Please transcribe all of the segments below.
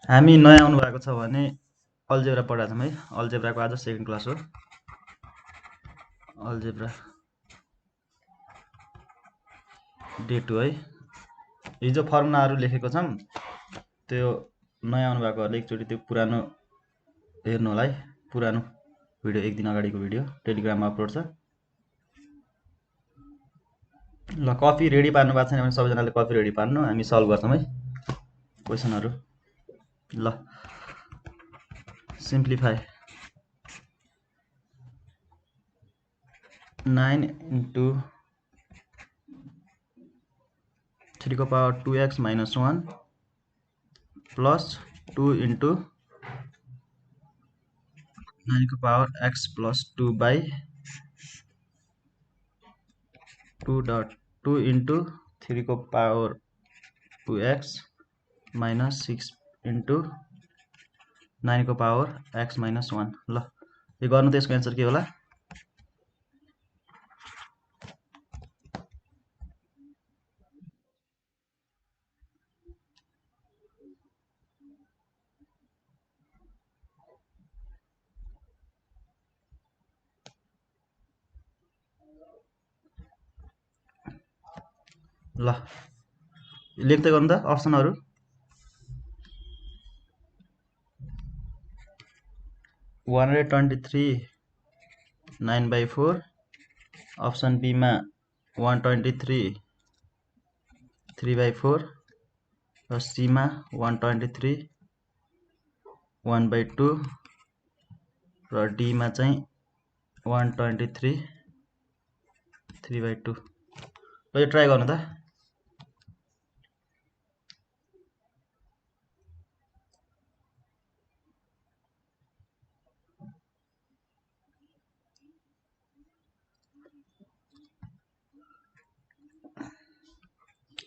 हामी नयाँ आउनु भएको छ भने अल्जेब्रा पढाएको छौँ है। अल्जेब्राको आज सेकेन्ड क्लास हो। अल्जेब्रा डे 2 है। हिजो फर्मुलाहरू लेखेको छौँ, त्यो नयाँ आउनु भएकोहरूले एकचोटि त्यो पुरानो हेर्नु होला है। पुरानो भिडियो एक दिन अगाडिको भिडियो टेलिग्राममा अपलोड छ। ल कपी रेडी पार्नु भएको छैन भने सबैजनाले कपी रेडी पार्नु, हामी सल्भ गर्छौँ है क्वेसनहरू। ल सिम्प्लिफाई 9 into 3 को power 2x minus 1 plus 2 into 9 को power x plus 2 by 2 into 3 को पावर 2x minus 6 into 9 को पावर x minus 1। ल यो गर्नु त यसको एन्सर के होला? ल लेख्दै गर्नु त अप्सनहरू। 123 9/4, अप्सन बी मा 123 3/4 र सी मा 123 1/2 र डी मा चाहिँ 123 3/2। ल यो ट्राई गर्नु त।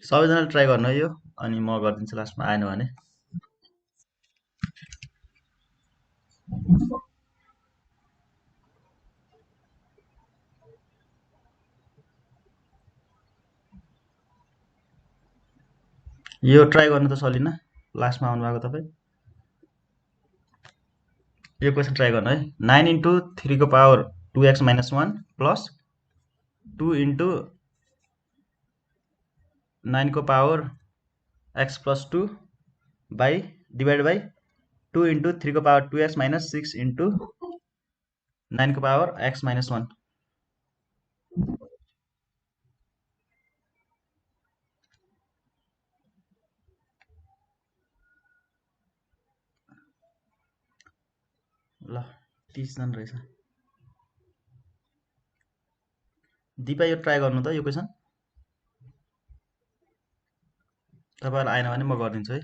सबैजनाले ट्राई गर्नु है यो, अनि म गरिदिन्छु लास्टमा आएन भने। यो ट्राई गर्नु त सलिना, लास्टमा आउनु भएको तपाईँ। यो क्वेसन ट्राई गर्नु है। 9 into 3 को power 2x minus 1 plus 2 into 9 को power x plus 2 by divided by 2 into 3 को पावर 2x minus 6 into 9 को पावर x minus 1। ल 30 जना रहेछ। दिपा यो ट्राई गर्नु त यो क्वेसन, तपाईँलाई आएन भने म गरिदिन्छु है।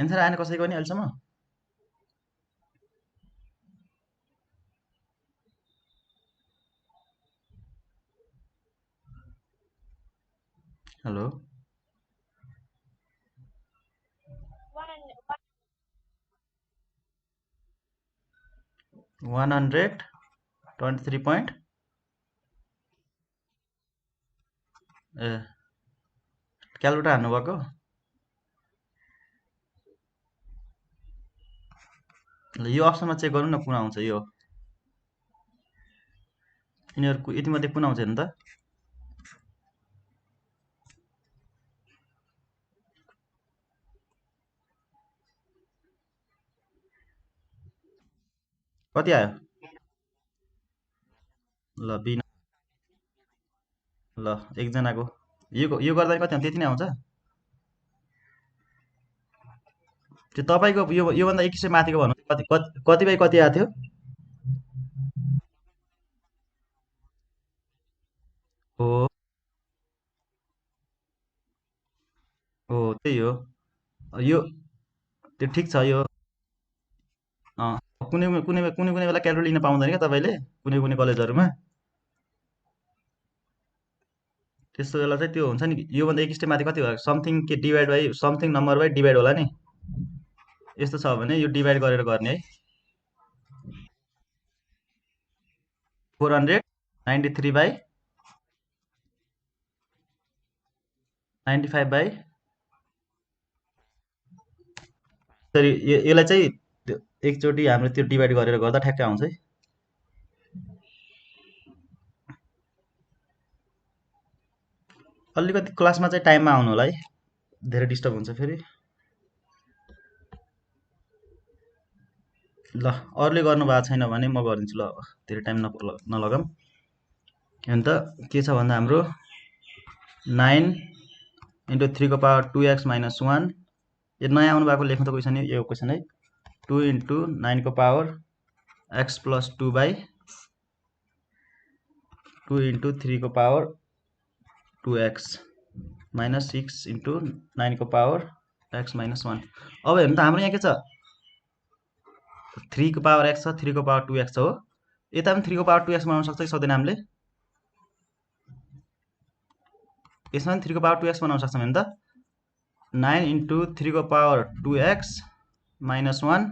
एन्सर आएन कसैको पनि अहिलेसम्म? हेलो 123 point ए क्यालकुलेटर हान्नुभएको? ल यो अप्सनमा चेक गर्नु न कुन आउँछ। यो यिनीहरूको यतिमध्ये कुन आउँछ हेर्नु त। कति आयो? ल बिना ल एकजनाको यो गर्दा कति आउँछ? त्यति नै आउँछ। त्यो तपाईँको योभन्दा 2100 माथिको भन्नु कति बाई कति आएको थियो? हो हो त्यही हो यो। त्यो ठिक छ यो। कुनै कुनै कुनै कुनै बेला क्यालकुलेटर लिन पाउँदैन क्या तपाईँले, कुनै कुनै कलेजहरूमा। त्यस्तो बेला चाहिँ त्यो हुन्छ नि, योभन्दा 2100 माथि कति भयो? समथिङ के divide by something number by divide होला नि। यस्तो छ भने यो डिभाइड गरेर गर्ने है। 493 बाई 95 बाई सरी यसलाई चाहिँ एकचोटि हाम्रो त्यो डिभाइड गरेर गर्दा ठ्याक्कै आउँछ है। अलिकति क्लासमा चाहिँ टाइममा आउनु होला है, धेरै डिस्टर्ब हुन्छ फेरि। ल अरूले गर्नु भएको छैन भने म गरिदिन्छु ल, धेरै टाइम नलगाऊँ। अन्त के छ भन्दा हाम्रो 9 इन्टु 3^2x - 1, यो नयाँ आउनु भएको लेख्नु त क्वेसन, यो क्वेसन है। 2 into 9^(x+2)/2 into 3^2x - 6 into 9^(x-1). अब हेर्नु त हाम्रो यहाँ के छ, 3^x छ, 3^2x छ हो। यता पनि 3^2x बनाउन सक्छ कि सक्दैन हामीले? यसमा पनि 3^2x बनाउन सक्छौँ हेर्नु त। 9 इन्टु 3^2x - 1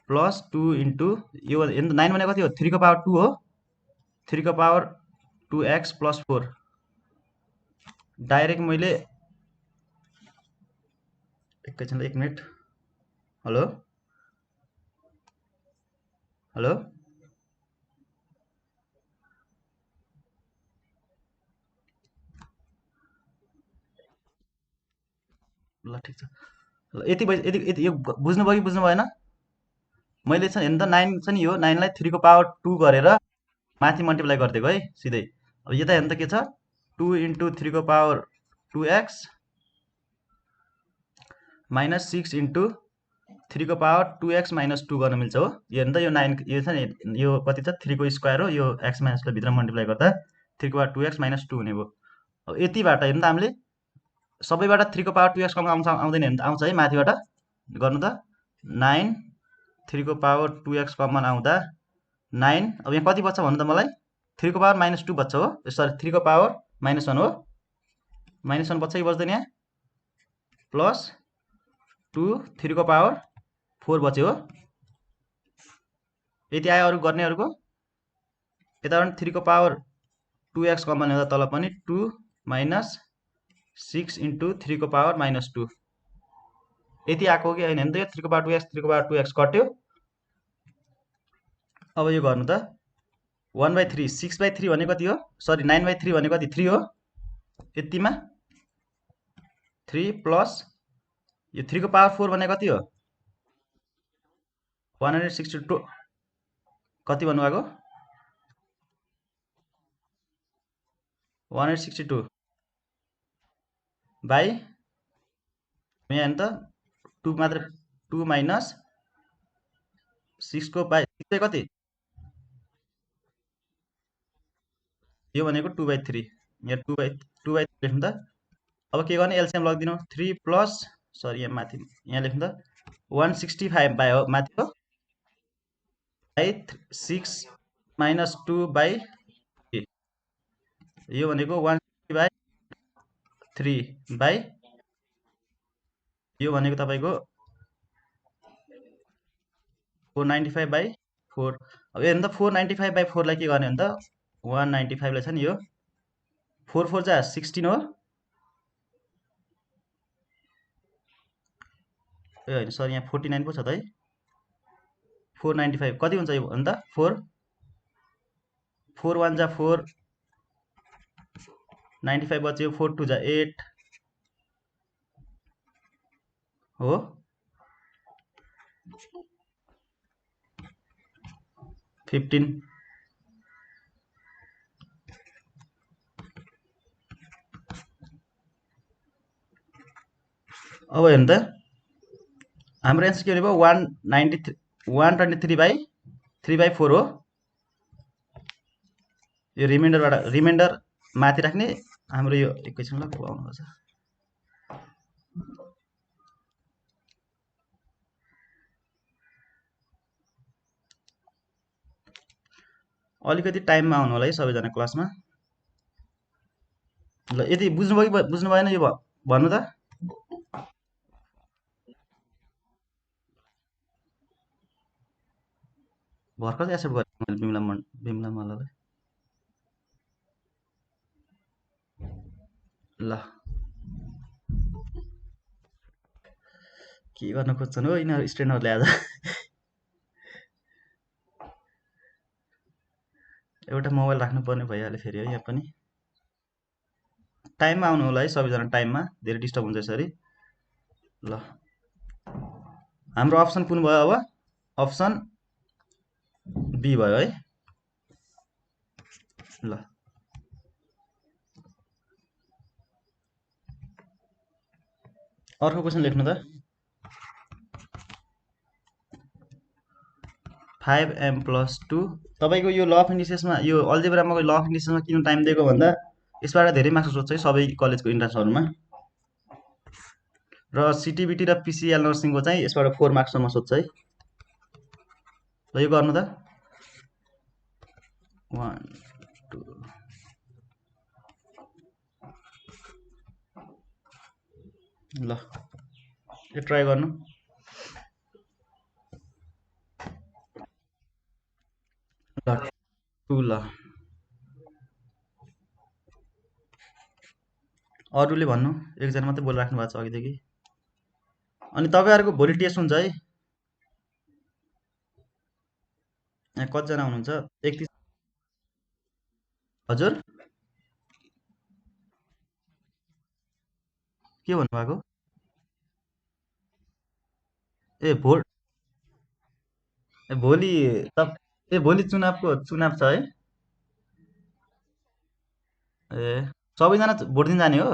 प्लस 2 इन्टु यो हेर्नु त 9 भनेको कति हो, 3^2 हो। 3^2x + 4 डाइरेक्ट मैले एकैछिन, 1 मिनट। हेलो हेलो ल ठिक छ। ल यति यति यो बुझ्नुभयो कि बुझ्नु भएन? मैले चाहिँ हेर्नु त 9 छ नि, यो 9 लाई 3^2 गरेर माथि मल्टिप्लाई गरिदिएको है सिधै। अब यता हेर्नु त के छ, 2 इन्टु 3^2x - 6 इन्टु 3^2x - 2 गर्न मिल्छ हो। यो हेर्नु त, यो 9 यो छ नि, यो कति छ, 3 को स्क्वायर हो। यो x - लाई भित्र मल्टिप्लाई गर्दा 3^2x - 2 हुने भयो। अब यतिबाट हेर्नु त हामीले सबैबाट 3^2x कम आउँदैन हेर्नु त, आउँछ है माथिबाट गर्नु त। 9 3^2x कमन आउँदा 9, अब यहाँ कति बच्छ भन्नु त मलाई, 3^-2 बच्छ हो, सरी 3^-1 हो। -1 बच्छ कि बच्दैन यहाँ, प्लस 2 3^4 बच्यो हो। यति आयो अरू गर्नेहरूको। यताबाट 3^2x कमन हुँदा तल पनि 2 माइनस 6 इन्टु 3^-2 यति आएको हो कि होइन हेर्नु त। यो 3^2x कट्यो। अब यो गर्नु त 1/3, 6/3 भने कति हो, सरी 9/3 भने कति, 3 हो। यतिमा 3 प्लस यो 3^4 भने कति हो, 162 कति भन्नुभएको, 162 बाई यहाँ हेर्नु त 2 मात्र, 2 माइनस 6 को बाई 6 चाहिँ कति, यो भनेको 2/3, यहाँ 2/3 लेख्नु त। अब के गर्ने, एलसिएम लगिदिनु, 3 प्लस सरी यहाँ माथि यहाँ लेख्नु त 165 बाई हो माथि हो, बाई 6 माइनस 2 बाई 3, यो भनेको 160/3 बाई यो भनेको तपाईँको 495/4। अब हेर्नु त 495/4 लाई के गर्ने भने त 195 लाई छ नि, यो 4 4 जा 16 हो। ए होइन सरी यहाँ 49 पो छ त है। 495 कति हुन्छ यो भन्नु त, 4 4 1 जा 4, 95 बच्यो, 4 2 जा 8 हो। अब हेर्नु त हाम्रो एन्सर के भयो, 123/3/4 हो। यो रिमाइन्डर माथि राख्ने हाम्रो यो एकैछिन ल आउनुपर्छ। अलिकति टाइममा आउनु होला है सबैजना क्लासमा। ल यति बुझ्नुभयो कि बुझ्नु भएन यो भन्नु त। भर्खर चाहिँ एक्सेप्ट गरेँ मैले बिमला मल्ललाई। ल के गर्न खोज्छन् हो यिनीहरू स्टुडेन्टहरूले आज एउटा मोबाइल राख्नुपर्ने भइहाल्यो फेरि है यहाँ पनि टाइममा आउनु होला है सबैजना टाइममा धेरै डिस्टर्ब हुन्छ यसरी ल हाम्रो अप्सन कुन भयो अब अप्सन बी भयो है ल अर्को क्वेसन लेख्नु त 5m+2 तपाईँको यो ल अफ इन्डिसेसमा यो अल्जेब्रामा ल अफ इन्डिसेसमा किन टाइम दिएको भन्दा यसबाट धेरै मार्क्स सोध्छ है सबै कलेजको इन्ट्रान्सहरूमा र सिटिबिटी र पिसिएल नर्सिङको चाहिँ यसबाट 4 मार्क्ससम्म सोध्छ है ल यो गर्नु त 1 2 ल यो ट्राई गर्नु ल 2 ल अरूले भन्नु एकजना मात्रै बोलिराख्नु भएको छ अघिदेखि अनि तपाईँहरूको भोलि टेस्ट हुन्छ है यहाँ कतिजना हुनुहुन्छ 31 हजुर के भन्नुभएको ए भोलि तप भोलि चुनाव छ है ए सबैजना भोट दिन जाने हो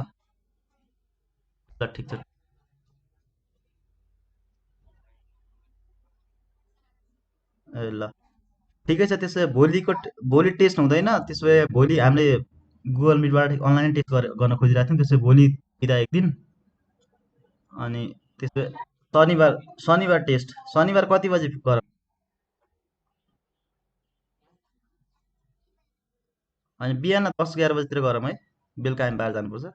ल ठिक छ ए ल ठिकै छ त्यसो भए भोलि टेस्ट हुँदैन त्यसो भए भोलि हामीले गुगल मिटबाट अनलाइन टेस्ट गर्न खोजिरहेको थियौँ त्यसो भए भोलि बिदा एक दिन अनि त्यसो भए शनिबार टेस्ट शनिबार कति बजी गरौँ अनि बिहान 10-11 बजीतिर गरौँ है बेलुका हामी बाहिर जानुपर्छ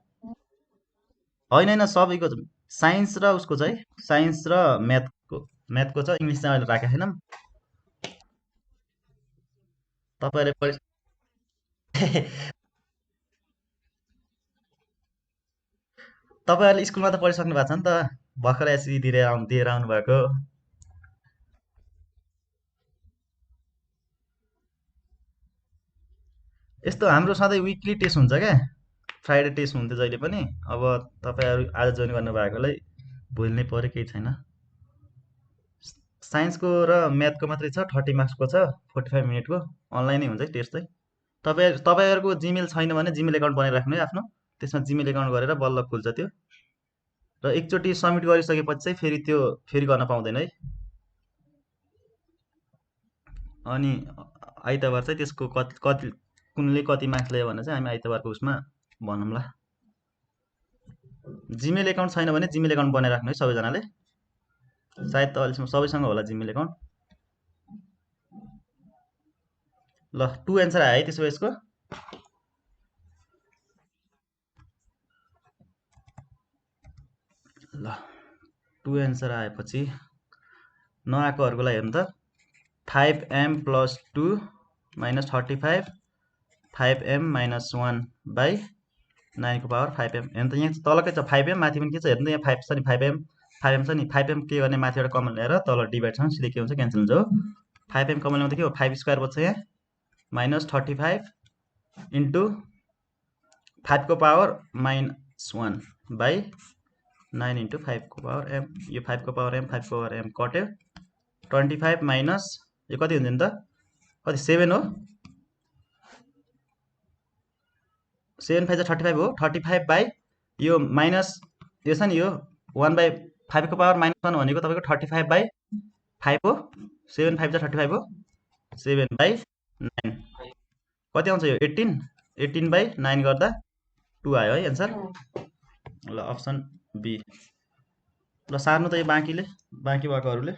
होइन सबैको साइन्स र उसको चाहिँ साइन्स र म्याथको छ इङ्ग्लिस चाहिँ अहिले राखेको छैनौँ तपाईँहरूले तपाईँहरूले स्कुलमा त पढिसक्नु भएको छ नि त भर्खर एसई दिएर आउनु भएको यस्तो हाम्रो सधैँ विकली टेस्ट हुन्छ क्या फ्राइडे टेस्ट हुन्थ्यो जहिले पनि अब तपाईँहरू आज जोइन गर्नुभएकोलाई भोलि नै पऱ्यो केही छैन साइन्सको र म्याथको मात्रै छ 30 मार्क्सको छ 45 मिनटको अनलाइनै हुन्छ है टेस्ट चाहिँ तपाईँहरूको जिमेल छैन भने जिमेल एकाउन्ट बनाइराख्नु है आफ्नो त्यसमा जिमेल एकाउन्ट गरेर बल्ल खुल्छ त्यो र एकचोटि सब्मिट गरिसकेपछि चाहिँ फेरि त्यो फेरि गर्न पाउँदैन है अनि आइतबार चाहिँ त्यसको कति कुनले कति मार्क्स ल्यायो भने चाहिँ हामी आइतबारको उसमा भनौँला जिमेल एकाउन्ट छैन भने जिमेल एकाउन्ट बनाइराख्नु है सबैजनाले सायद त अहिलेसम्म सबैसँग होला जिमेल एकाउन्ट ल 2 एन्सर आयो है त्यसो भए यसको ल 2 एन्सर आएपछि नआएकोहरूको लागि हेर्नु त 5m+2 -35 5m - 1 बाई 9 को पावर 5m हेर्नु त यहाँ तलकै छ 5m माथि पनि के छ हेर्नु त यहाँ 5 छ नि 5m छ नि 5m के गर्ने माथिबाट कमन ल्याएर तल डिभाइडसँग सिधै के हुन्छ क्यान्सल हुन्छ हो 5m कमन ल्याउँदा के हो 5 स्क्वायर बच्छ यहाँ -35 इन्टु 5 को पावर -1 बाई 9 इन्टु 5 को पावर m यो 5 को पावर m 5 को पावर m कट्यो 25 माइनस यो कति हुन्छ नि त कति 7 हो 7 5 35 हो 35 बाई यो माइनस यो छ नि यो 1 बाई 5 को पावर -1 भनेको तपाईँको 35 बाई 5 हो 7 5 35 हो 7 बाई 9 कति आउँछ यो 18 बाई 9 गर्दा 2 आयो है एन्सर ल अप्सन बी ल सार्नु त यो बाँकी भएकोहरूले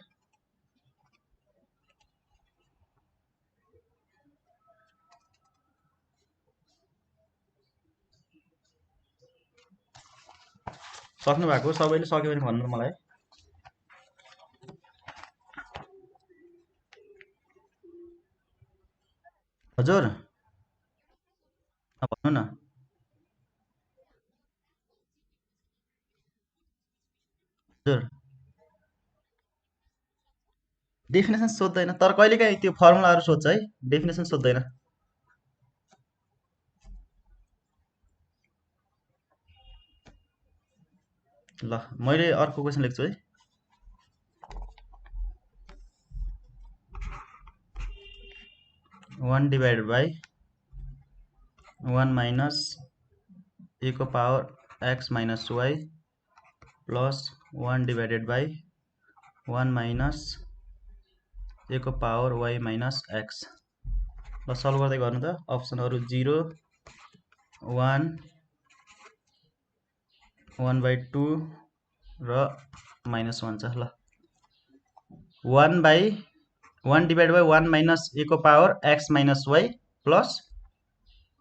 सक्नु भएको सबैले सक्यो भने भन्नु मलाई हजुर भन्नु न हजुर डेफिनेसन सोध्दैन, तर कहिलेकाहीँ त्यो फर्मुलाहरू सोध्छ है, डेफिनेसन सोध्दैन। ल मैले अर्को क्वेसन लेख्छु है। One divided by 1 minus A को power X minus Y plus 1 divided by 1 minus A को पावर वाई माइनस एक्स। ल सल्भ गर्दै गर्नु त। अप्सनहरू 0 1 1/2 र -1 छ। ल 1 डिभाइड बाई 1 माइनस ए को power X minus Y plus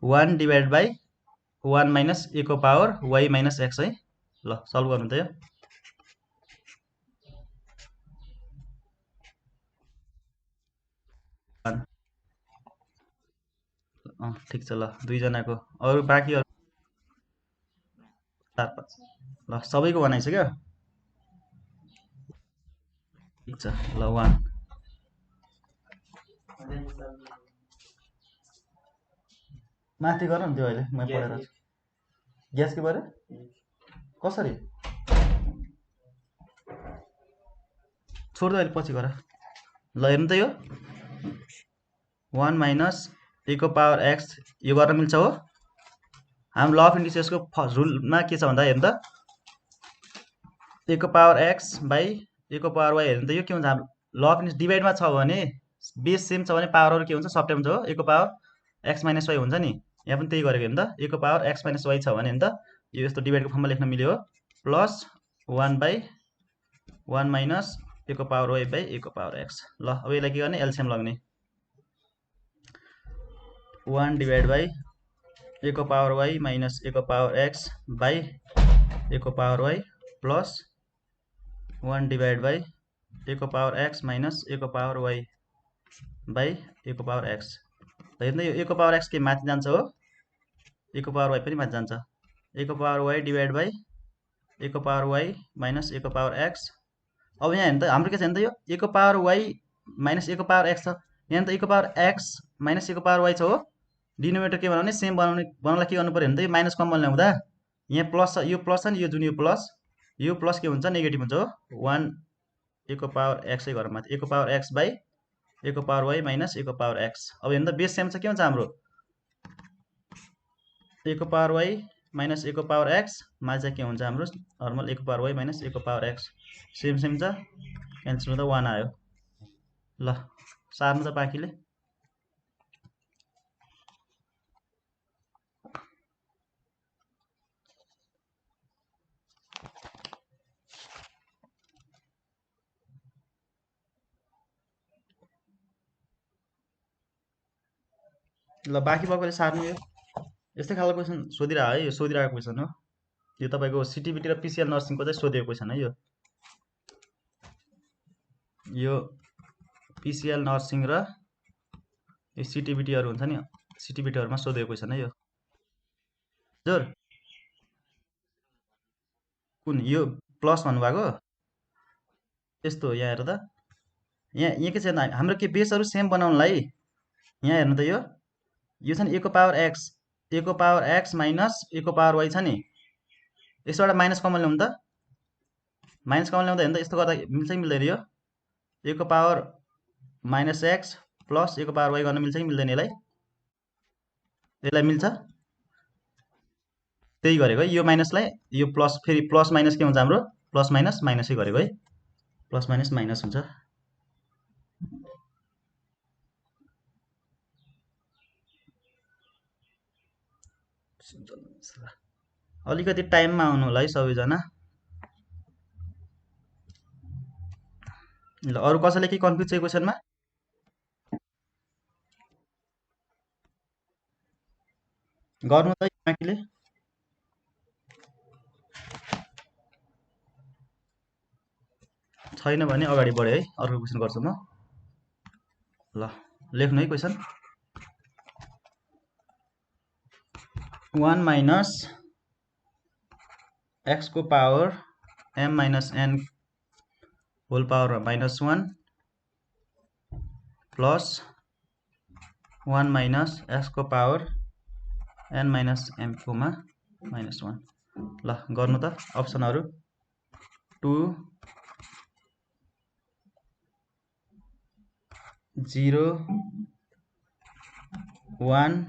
1 divide by 1 minus A को पावर वाई माइनस एक्स है। ल सल्भ गर्नु त यो। ठिक छ। ल दुईजनाको अरू बाँकी 4 5 ल सबैको बनाइसक्यो। ठिक छ। ल 1 माथि गर न त्यो अहिले म पढेर ग्यास के बारे कसरी छोड्दै अहिले पछि गर। ल हेर्नु त यो 1 माइनस ए को पावर एक्स यो गर्न मिल्छ हो। हाम्रो ल अफ इन्डिसेसको रुलमा के छ भन्दा हेर्नु त ए को पावर एक्स बाई ए को पावर वाई हेर्नु त यो के हुन्छ हाम्रो ल अफ इन्डिस डिभाइडमा छ भने बेस सेम छ भने पावरहरू के हुन्छ सब्ट्याक्ट हुन्छ हो। ए को पावर एक्स माइनस वाई हुन्छ नि, यहाँ पनि त्यही गरेको हेर्नु त ए को पावर एक्स माइनस वाई छ भने हेर्नु त यो यस्तो डिभाइडको फर्ममा लेख्न मिल्यो हो। प्लस 1 बाई 1 माइनस ए को पावर वाई बाई ए को पावर एक्स। ल अब यसलाई के गर्ने एलसिएम लग्ने 1 डिभाइड बाई ए को पावर वाई माइनस ए को पावर एक्स बाई ए को power Y plus 1 divide by A को पावर एक्स माइनस ए को पावर वाई बाई ए को पावर एक्स। हेर्नु यो ए को पावर एक्स के माथि जान्छ हो, ए को पावर वाई पनि माथि जान्छ। ए को power Y divide by A को पावर वाई माइनस ए को पावर एक्स। अब यहाँ हेर्नु त हाम्रो के छ हेर्नु त यो ए को पावर वाई माइनस ए को पावर एक्स छ, यहाँ त ए को पावर एक्स माइनस ए को पावर वाई छ हो। डिनोमिनेटर के बनाउने सेम बनाउनलाई के गर्नु पर्यो भने त यो माइनस कमन ल्याउँदा यहाँ प्लस छ, यो प्लस छ नि, यो जुन यो प्लस के हुन्छ नेगेटिभ हुन्छ हो। 1 ए को पावर एक्सै गरौँ माथि ए को पावर एक्स बाई ए को पावर वाई माइनस ए को पावर एक्स। अब हेर्नु त बेस सेम छ के हुन्छ हाम्रो ए को पावर वाई माइनस ए को पावर एक्स मा चाहिँ के हुन्छ हाम्रो नर्मल ए को पावर वाई माइनस ए को पावर एक्स सेम सेम छ, क्यान्सल हुँदा 1 आयो। ल सार्नु त बाँकीले। ल बाँकी भएकोले सार्नु। यो यस्तै खालको क्वेसन सोधिरहेको है, यो सोधिरहेको क्वेसन हो। यो तपाईँको सिटिबिटी र पिसिएल नर्सिङको चाहिँ सोधेको क्वेसन है। यो पिसिएल नर्सिङ र यो सिटिबिटीहरू हुन्छ नि, सिटिबिटीहरूमा सोधेको क्वेसन है यो। हजुर कुन यो प्लस भन्नुभएको यस्तो यहाँ हेर त यहाँ के छ हाम्रो के बेसहरू सेम बनाउनलाई यहाँ हेर्नु त यो छ नि ए को पावर एक्स माइनस ए को पावर वाई छ नि, यसबाट माइनस कमन ल्याउनु त। माइनस कमन ल्याउँदा हेर्नु त यस्तो गर्दा मिल्छ कि मिल्दैन यो ए को पावर माइनस एक्स प्लस ए को पावर वाई गर्न मिल्छ कि मिल्दैन यसलाई मिल्छ त्यही गरेको है। यो माइनसलाई यो प्लस फेरि प्लस माइनस के हुन्छ हाम्रो प्लस माइनस माइनसै गरेको है, प्लस माइनस माइनस हुन्छ। अलिकति टाइममा आउनु होला है सबैजना। ल अरू कसैले के कन्फ्युज छ क्वेसनमा? गर्नु त बाँकीले। छैन भने अगाडि बढे है, अर्को क्वेसन गर्छु म। ल लेख्नु है क्वेसन 1 माइनस एक्स को power m minus n whole power -1 plus 1 minus x को power n minus m comma minus 1 ल गर्नु त अप्सनहरु 2 0 1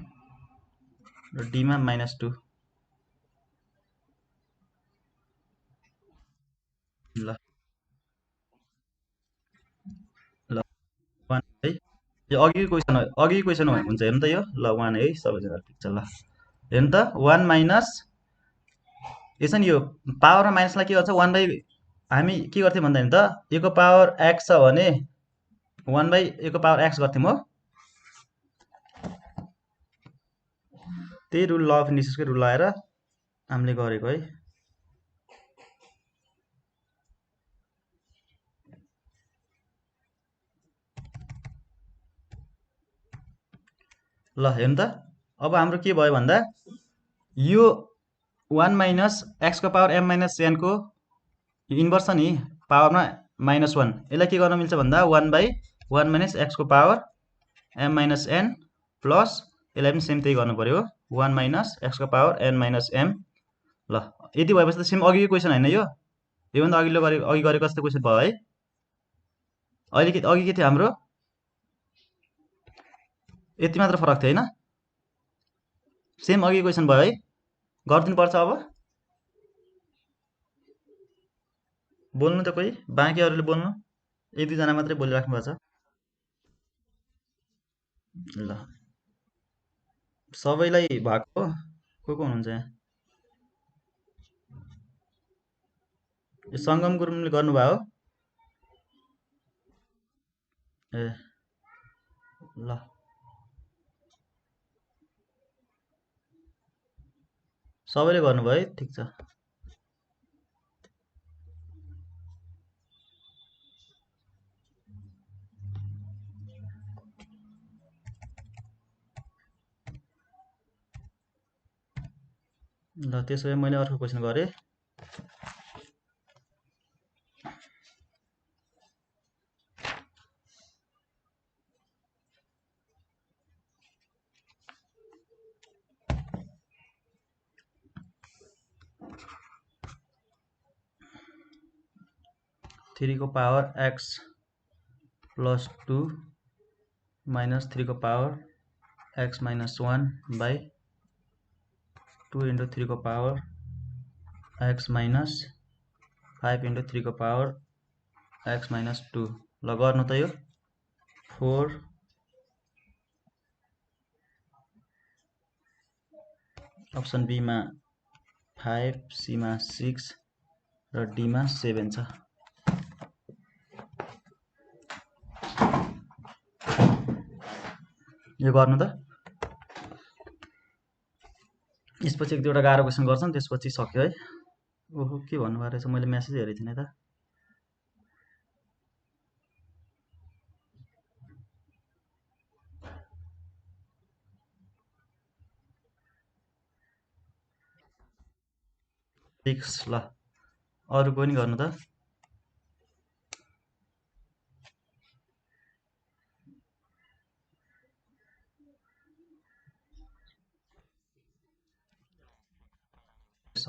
र d मा माइनस 2 ल ल 1 है यो अघिको क्वेशन हुन्छ हेर्नु त यो ल 1 है सबैजना ठिक छ ल हेर्नु त 1 माइनस यसो नि यो पावरमा माइनसलाई के गर्छ 1 बाइ हामी के गर्थ्यौं भन्दा नि त a को पावर x छ भने 1 बाइ a को पावर x गर्थ्यौं हो त्यही रुल ल अफ इन्डिसेसकै रुल लगाएर हामीले गरेको है ल हेर्नु त अब हाम्रो के भयो भन्दा यो 1 माइनस x को पावर m माइनस n को इन्भर्स छ नि पावरमा माइनस 1 यसलाई के गर्न मिल्छ भन्दा 1 बाइ 1 माइनस x को power m minus n plus यसलाई पनि सेम त्यही गर्नु पर्यो 1 माइनस x को पावर n माइनस m ल यति भएपछि त सेम अघिको क्वेशन हैन यो भन्दा अघि गरेको जस्तो क्वेशन भयो है अघि के थियो हाम्रो यति मात्र फरक थियो हैन सेम अघि क्वेशन भयो है गर्दिनु पर्छ अब बोल्नु त कोही बाँकीहरुले बोल्नु एक दुई जना मात्रै बोलिराख्नु भएको छ ल सबैलाई भएको को हुनुहुन्छ यहाँ यो संगम गुरुङले गर्नुभयो ए ल सबैले गर्नुभयो है ठिक छ ल त्यसो भए मैले अर्को क्वेशन गरे थ्री को पावर x प्लस 2 माइनस 3 को power x minus 1 by 2 into 3 को पावर x माइनस 5 इंटू 3 को पावर x माइनस 2 ल गर्नु त यो 4 अप्सन बी मा 5 सी मा 6 र डी मा 7 छ यो गर्नु त यसपछि एक दुईवटा गाह्रो क्वेशन गर्छन् त्यसपछि सक्यो है ओहो के भन्नुभएको रहेछ मैले मेसेज हेरेको थिएन त ल अरु पनि गर्नु त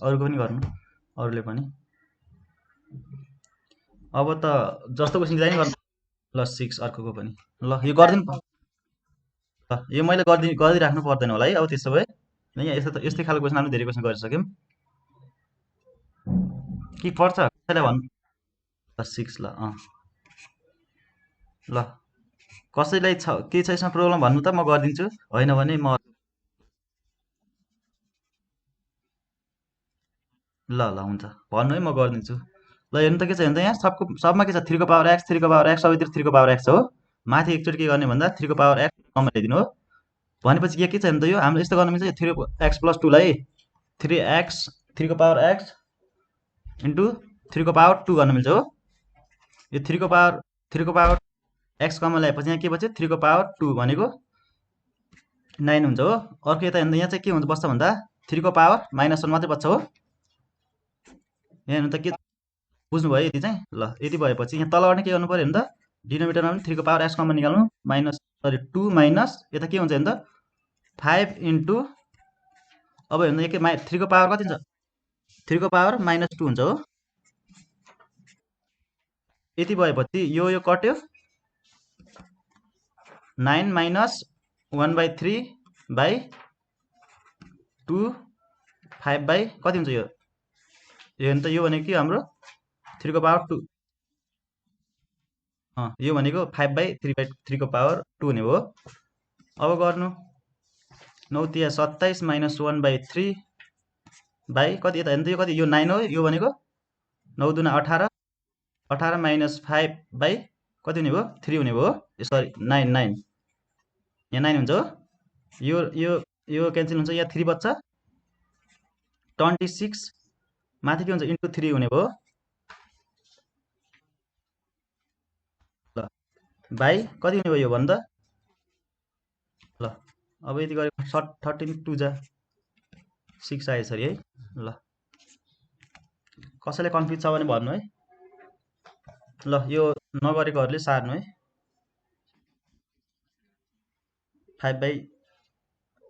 अरुको पनि गर्नु अरुले पनि अब त जस्तो क्वेशन डिजाइन गर्नु ल 6 अर्कोको पनि ल यो गर्दिनु ल यो मैले गरिराख्नु पर्दैन होला है अब त्यसो भए यहाँ यस्तै खालको क्वेशन हामी धेरै क्वेशन गरिसक्यौं के पर्छ कसैलाई भन्नु ल 6 ल ल कसैलाई के छ यसमा प्रब्लम भन्नु त म गरिदिन्छु हैन भने म ल ल हुन्छ भन्नु है म गरिदिन्छु ल हेर्नु त के छ हेर्नु त यहाँ सबमा के छ 3 को पावर x 3 को पावर x सबैतिर 3 को पावर x हो माथि एकचोटी के गर्ने भन्दा 3 को पावर x कमन ल्याइदिनु हो भनेपछि के छ हेर्नु त यो हामीले यस्तो गर्न मिल्छ 3x + 2 लाई 3x 3 को पावर x इन्टु 3 को पावर 2 गर्न मिल्छ हो यो 3 को पावर x कमन ल्याएपछि यहाँ के बच्यो 3 को पावर 2 भनेको 9 हुन्छ हो अर्को यता हेर्नु यहाँ चाहिँ के हुन्छ बस्छ भन्दा 3 को पावर -1 मात्रै बच्छ हो यहाँ हेर्नु त के बुझ्नु भयो यति चाहिँ ल यति भएपछि यहाँ तलबाट के गर्नु पर्यो हेर्नु त डिनोमिनेटरमा पनि 3 को पावर x कमन निकाल्नु माइनस सरी 2 माइनस यता के हुन्छ नि त 5 इन्टु अब हेर्नु एकै 3 को पावर कति हुन्छ 3 को पावर माइनस 2 हुन्छ हो यति भएपछि यो कट्यो 9 माइनस 1/3 बाई 2 5 बाई कति हुन्छ यो हेर्नु त यो भनेको के हाम्रो 3 को पावर 2 यो भनेको 5/3 को पावर 2 हुने भयो अब गर्नु 9 तिया 27 माइनस 1/3 बाई कति यता हेर्नु त यो कति यो 9 हो यो भनेको 9 दुना 18 18 माइनस 5 बाई कति हुने भयो 3 हुने भयो सरी 9 9 यहाँ 9 हुन्छ हो यो क्यान्सल हुन्छ यहाँ 3 बच्छ 26 माथि के हुन्छ इन्टु 3 हुने भयो ल बाई कति हुने भयो यो भन्दा ल अब यति गरे 13 2 जा 6 आयो सरी है ल कसैले कन्फ्युज छ भने भन्नु है ल यो नगरेकोहरूले सार्नु है 5 बाई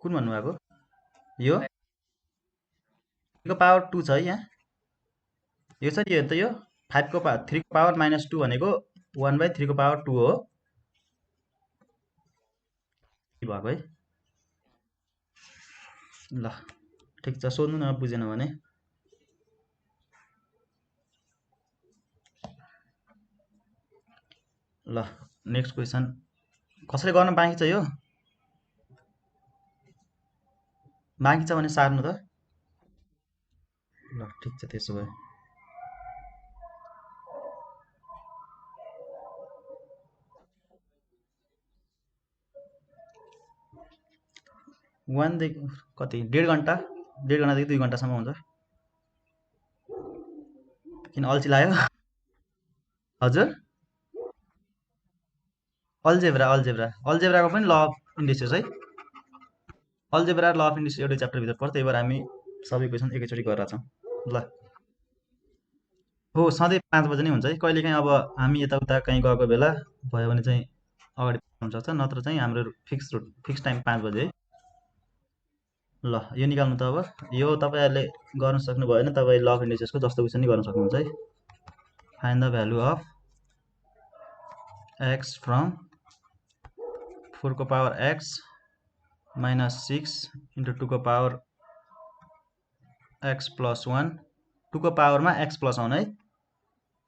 कुन भन्नुभएको यो 3 को पावर 2 छ है यहाँ यो छ नि यो त यो 5 को पावर 3 को पावर माइनस 2 भनेको 1/3 को पावर 2 हो भएको है ल ठिक छ सोध्नु न बुझेन भने ल नेक्स्ट क्वेसन कसैले गर्न बाँकी छ यो बाँकी छ भने सार्नु त ल ठिक छ त्यसो भए वानदेखि कति 1.5 घन्टादेखि 2 घन्टासम्म हुन्छ किन अल्छी लाग्यो हजुर अल्जेब्राको पनि ल अफ इन्डिसेस है अल्जेब्रा र ल अफ इन्डिसेस एउटै च्याप्टर भित्र पर्छ त्यही भएर हामी सबै क्वेसन एकैचोटि गरेर छौँ ल हो सधैँ 5 बजे नै हुन्छ है कहिलेकाहीँ अब हामी यताउता कहीँ गएको बेला भयो भने चाहिँ अगाडि हुन सक्छ नत्र चाहिँ हाम्रो फिक्स टाइम 5 बजे है ल यो निकाल्नु त अब यो तपाईहरुले गर्न सक्नु भएन तपाई ल अफ इन्डिसेसको जस्तो क्वेसन नि गर्न सक्नुहुन्छ है find the value of x from 4 को पावर x minus 6 into 2 को पावर x plus 1 2 को पावर में x plus 1 है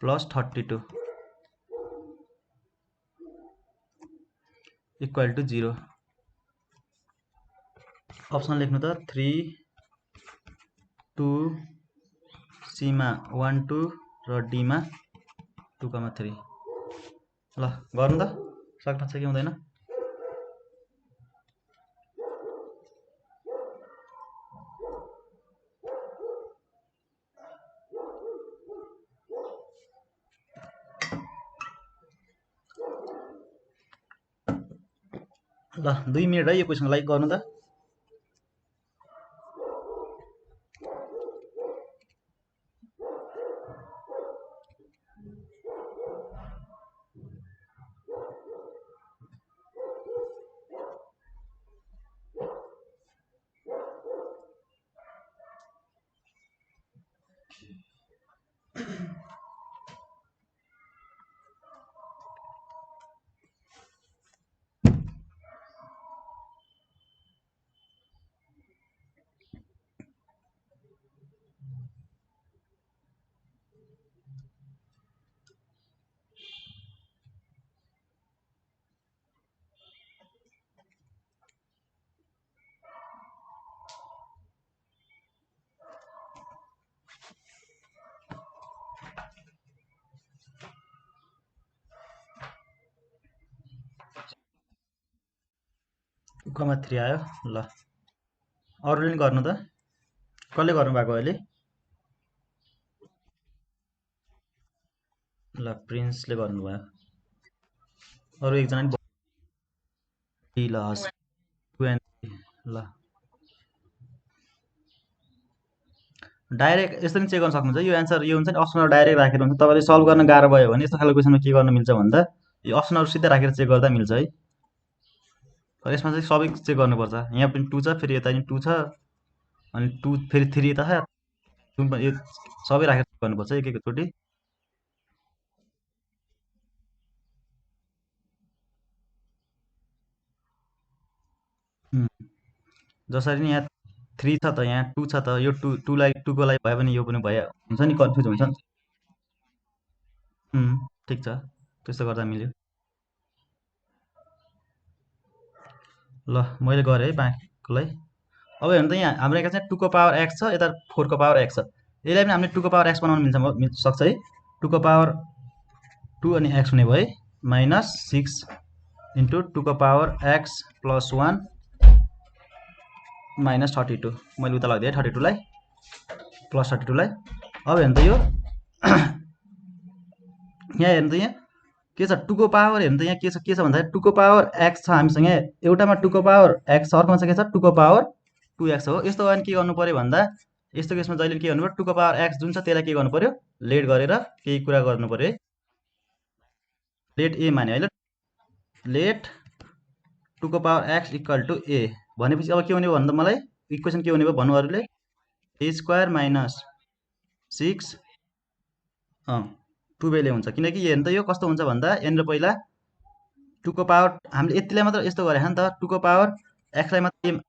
plus 32 equal to 0 अप्सन लेख्नु त 3 2 c मा 1 2 र d मा 2,3 ल गर्नु त सक्नु छ कि हुँदैन ल 2 मिनेट है यो क्वेसन लाइक गर्नु त कमा 3 आयो ल अरूले नि गर्नु त कसले गर्नु भएको अहिले ल प्रिन्सले गर्नु भयो अरु एकजना नि ल हस् ल डाइरेक्ट यस्तो नि चेक गर्न सक्नुहुन्छ यो आन्सर यो हुन्छ नि अप्सनमा डाइरेक्ट राखेर हुन्छ तपाईले सल्भ गर्न गाह्रो भयो भने यस्तो खालको क्वेशनमा के गर्न मिल्छ भन्दा यो अप्सनहरू सिधै राखेर चेक गर्दा मिल्छ है। तर यसमा चाहिँ सबै चेक गर्नुपर्छ। यहाँ पनि 2 छ, फेरि यता पनि 2 छ, अनि 2 फेरि 3 यता छ, यो सबै राखेर चेक गर्नुपर्छ एक एकचोटि। जसरी नि यहाँ 3 छ त, यहाँ 2 छ त, यो 2 लाई 2 को लागि भयो भने यो पनि भयो, हुन्छ नि, कन्फ्युज हुन्छ नि। ठिक छ, त्यस्तो गर्दा मिल्यो। ल मैले गरेँ है बाँकीलाई। अब हेर्नु त यहाँ हाम्रो यहाँ चाहिँ 2 को पावर x छ, यता 4 को पावर x छ। यसलाई पनि हामीले 2 को पावर x बनाउन सक्छ है। 2 को पावर 2 अनि x हुने भयो है, माइनस 6 इन्टु 2 को पावर x प्लस 1 माइनस 32। मैले उता लगिदिएँ 32 लाई, प्लस 32 लाई। अब हेर्नु त यो यहाँ हेर्नु त यहाँ के छ, 2 को पावर हेर्नु त यहाँ के छ भन्दाखेरि 2 को पावर x छ हामीसँग, एउटामा 2 को पावर x छ, अर्कोमा चाहिँ के छ 2 को पावर 2x हो। यस्तो भयो भने के गर्नु पर्यो भन्दा, यस्तो केसमा जहिले के गर्नु पर्यो, 2 को पावर x जुन छ त्यसलाई के गर्नु पर्यो, लेट गरेर केही कुरा गर्नु पर्यो है। लेट a मान्यो है, लेट 2 को power x equal to a भनेपछि अब के हुने भयो भन्दा मलाई इक्वेसन के हुने भयो भन्नु अरूले, a स्क्वायर माइनस 6 12 हुन्छ। किनकि हेर्नु त यो कस्तो हुन्छ भन्दा, यहाँनिर पहिला 2 को पावर हामीले यतिलाई मात्र यस्तो गरे नि त, 2 को पावर x लाई मात्र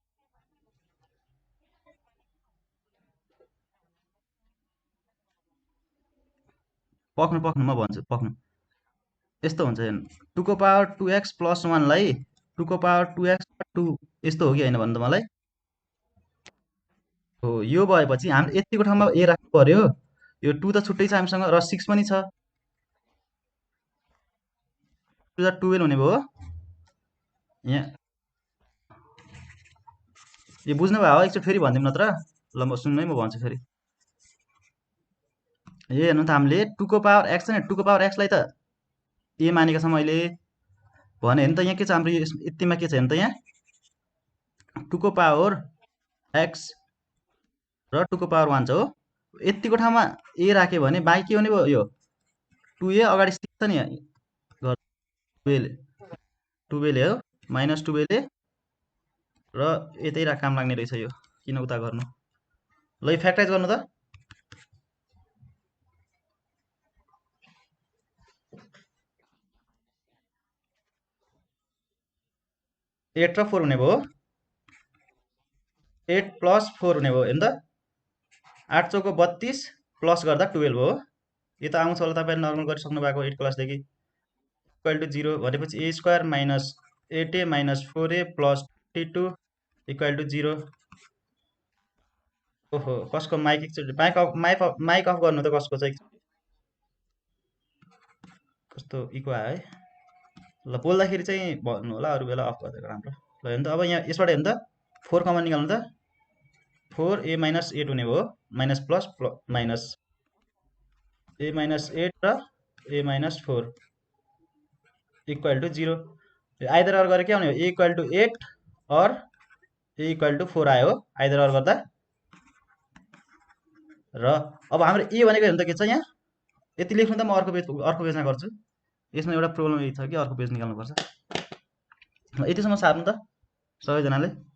पक्नु म भन्छु, पक्नु। यस्तो हुन्छ, हेर्नु 2 को पावर 2x प्लस 1 लाई 2 को पावर 2x 2 यस्तो हो कि होइन भन्नु त मलाई हो। यो भएपछि हामीले यतिको ठाउँमा a राख्नु पर्यो। यो 2 त छुट्टै छ हामीसँग, र 6 पनि छ, 2 12 हुने भयो। यहाँ यो बुझ्नु भयो हो, एकचोटि फेरि भनिदिउँ नत्र, ल म सुन्नु है, म भन्छु फेरि। ए हेर्नु त हामीले 2 को पावर x छ नि, 2 को पावर x लाई त a मानेको छ मैले भने नि त। यहाँ के छ हाम्रो यतिमा के छ हेर्नु त, यहाँ 2 को पावर x र 2 को पावर 1 छ हो। यतिको ठाउँमा a राख्यो भने बाँकी के हुने भयो, यो 2a अगाडि 6 छ नि, 12 हो, माइनस 12 र यतै काम लाग्ने रहेछ यो, किन उता गर्नु। ल यो फ्याक्टराइज गर्नु त, 8 र 4 हुने भयो, 8 प्लस 4 हुने भयो। हेर्नु त 8 चौको 32 प्लस गर्दा 12 हो। यो त आउँछ होला, तपाईँले नर्मल गरिसक्नु भएको 8 क्लासदेखि। इक्वल टु 0 भनेपछि a square minus 8a minus 4a plus 32 equal to 0। ओहो, कसको माइक एकचोटि माइक अफ गर्नु त, कसको चाहिँ कस्तो इको आयो है। ल बोल्दाखेरि चाहिँ भन्नु होला, अरू बेला अफ गरिदिएको राम्रो। ल हेर्नु त अब यहाँ यसबाट हेर्नु त 4 कमन निकाल्नु त, 4a माइनस 8 हुने भयो, minus plus minus a minus 8 र a minus 4 equal to 0। Either or गरेर के आउने हो, a इक्वल टु 8 और a इक्वल टु 4 आयो हो, आइदर अर गर्दा। र अब हाम्रो a भनेको हेर्नु त के छ, यहाँ यति लेख्नु त, म अर्को पेजमा गर्छु। यसमा एउटा प्रब्लम यही छ कि अर्को पेज निकाल्नुपर्छ। यतिसम्म सार्नु त सबैजनाले।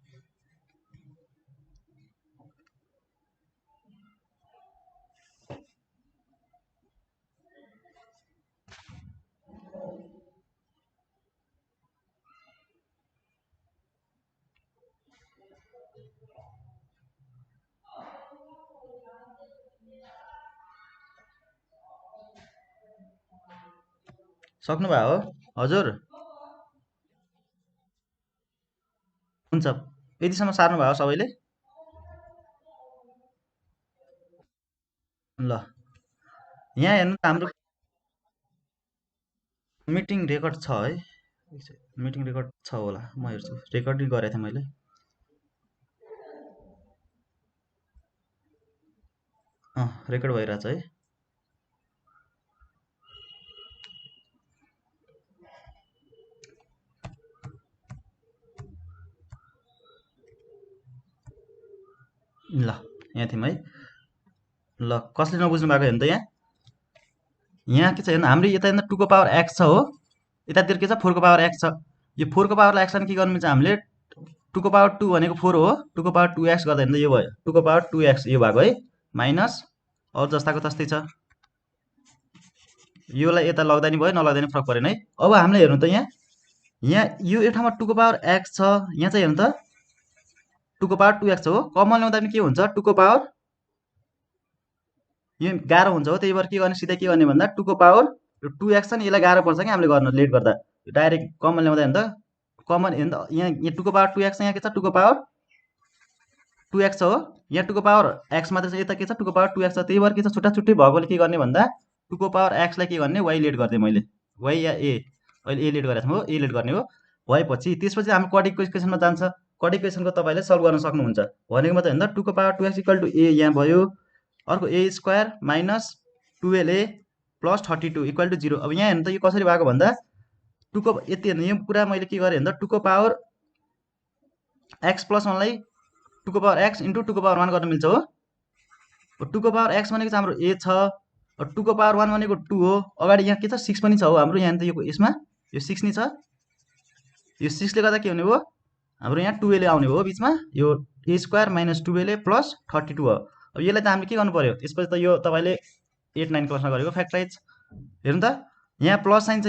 सक्नुभयो हो हजुर? हुन्छ, यतिसम्म सार्नु भयो सबैले? ल यहाँ हेर्नु त हाम्रो मिटिङ रेकर्ड छ है, मिटिङ रेकर्ड छ होला, म हेर्छु। रेकर्डिङ गरेको थिएँ मैले। रेकर्ड भइरहेछ है। ल यहाँ थियौँ है। ल कसले नबुझ्नु भएको हेर्नु त, यहाँ के छ हेर्नु, हाम्रो यता 2 को पावर x छ हो, यतातिर के छ 4 को पावर x छ। यो 4 को पावर x लाई के गर्नु मिल्छ हामीले 2 को पावर 2 भनेको 4 हो, 2 को पावर 2x गर्दा नि यो भयो 2 को पावर 2x यो भएको है माइनस अरु जस्ताको तस्तै छ। योलाई यता लग्दा नि भयो नलग्दा नि फरक परेन है। अब हामीले हेर्नु त यहाँ यो ठाउँमा 2 को पावर x छ, यहाँ चाहिँ हेर्नु त 2 को पावर 2x हो। कमन ल्याउँदा पनि के हुन्छ 2 को पावर यो गाह्रो हुन्छ हो, त्यही भएर के गर्ने सिधै के गर्ने भन्दा 2 को पावर 2x छ नि यसलाई गाह्रो पर्छ कि हामीले गर्न लेट गर्दा डाइरेक्ट कमन ल्याउँदा हेर्नु त कमन हेर्नु त यहाँ 2 को पावर 2x यहाँ के छ 2 को पावर 2x हो, यहाँ 2 को पावर x मात्र छ, यता के छ 2 को पावर 2x छ। त्यही भएर के छ छुट्टा छुट्टै भएकोले के गर्ने भन्दा 2 को पावर x लाई के गर्ने y लेट गर्दै मैले y या a अहिले a लेट गरेको छु हो, a लेट गर्ने हो। भएपछि त्यसपछि हामी क्वाड्रेटिक इक्वेसनमा जान्छ। क्वाड्रेटिक इक्वेसनको तपाईले सल्भ गर्न सक्नुहुन्छ भनेको मतलब हेर्नु त 2 को पावर 2x = a यहाँ भयो, अर्को a square minus 12a plus 32 = 0। अब यहाँ हेर्नु त यो कसरी भएको भन्दा 2 को यति हेर्नु यो कुरा मैले के गरेँ भन्दा 2 को पावर x + 1 लाई 2 को पावर x * 2 को पावर 1 गर्न मिल्छ हो। 2 को पावर x भनेको चाहिँ हाम्रो a छ, 2 को पावर 1 भनेको 2 हो। अगाडि यहाँ के छ 6 पनि छ हो हाम्रो, यहाँ त यो यसमा यो 6 नै छ, यो 6 ले गर्दा के हुने भयो हाम्रो यहाँ 12a आउने भयो बीचमा, यो a square minus 12a plus 32 हो। अब यसलाई त हामीले के गर्नु पर्यो त्यसपछि त यो तपाईले 8 9 क्लासमा गरेको फ्याक्टराइज। हेर्नु त यहाँ प्लस साइन छ,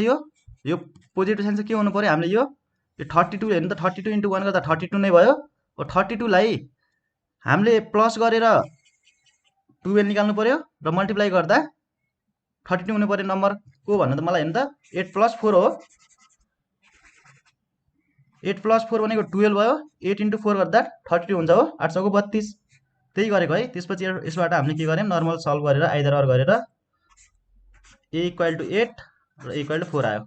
यो पोजिटिभ साइन चाहिँ के हुनु पर्यो हामीले यो 32 हेर्नु त 32 * 1 गर्दा 32 नै भयो। 32 लाई हामीले प्लस गरेर 12 निकाल्नु पर्यो र मल्टिप्लाई गर्दा 32 हुनु पर्यो नम्बर को भन्नु त मलाई हेर्नु त 8 + 4 हो, 8 + 4 भनेको 12 भयो, 8 * 4 गर्दा 32 हुन्छ हो, 8 × 32 त्यही गरेको है। त्यसपछि यसबाट हामीले के गर्यौं नर्मल सल्भ गरेर आइदर अर गरेर a = 8 र a = 4 आयो।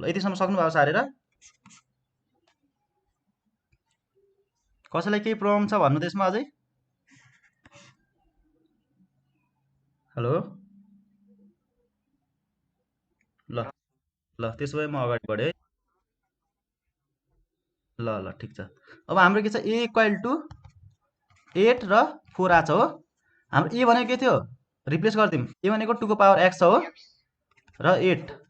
ल यतिसम्म सक्नुभयो सारेर? कसैलाई केही प्रब्लम छ भन्नु त्यसमा अझै? हेलो ल ल त्यसो भए म अगाडि बढेँ है। ल ल ठिक छ। अब हाम्रो के छ a = 8 र 4 आछ हो। हाम्रो a भनेको के थियो रिप्लेस गर्दियौँ, a भनेको 2 को पावर x हो र 8